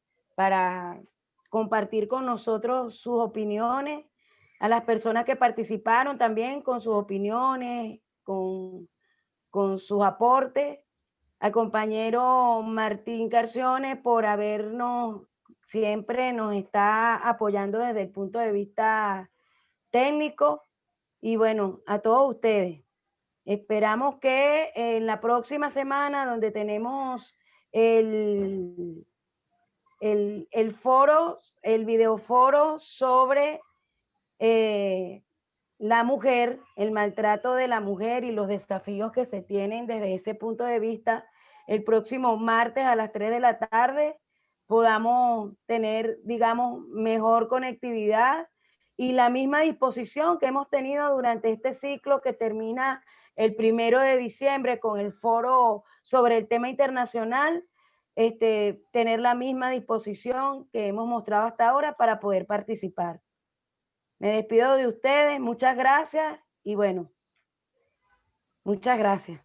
compartir con nosotros sus opiniones, a las personas que participaron también con sus opiniones, con sus aportes, al compañero Martín Carciones por siempre nos está apoyando desde el punto de vista técnico, y bueno, a todos ustedes. Esperamos que en la próxima semana, donde tenemos el foro, el videoforo sobre la mujer, el maltrato de la mujer y los desafíos que se tienen desde ese punto de vista, el próximo martes a las 3 de la tarde, podamos tener, digamos, mejor conectividad y la misma disposición que hemos tenido durante este ciclo que termina el 1 de diciembre con el foro sobre el tema internacional, tener la misma disposición que hemos mostrado hasta ahora para poder participar. Me despido de ustedes, muchas gracias y bueno, muchas gracias.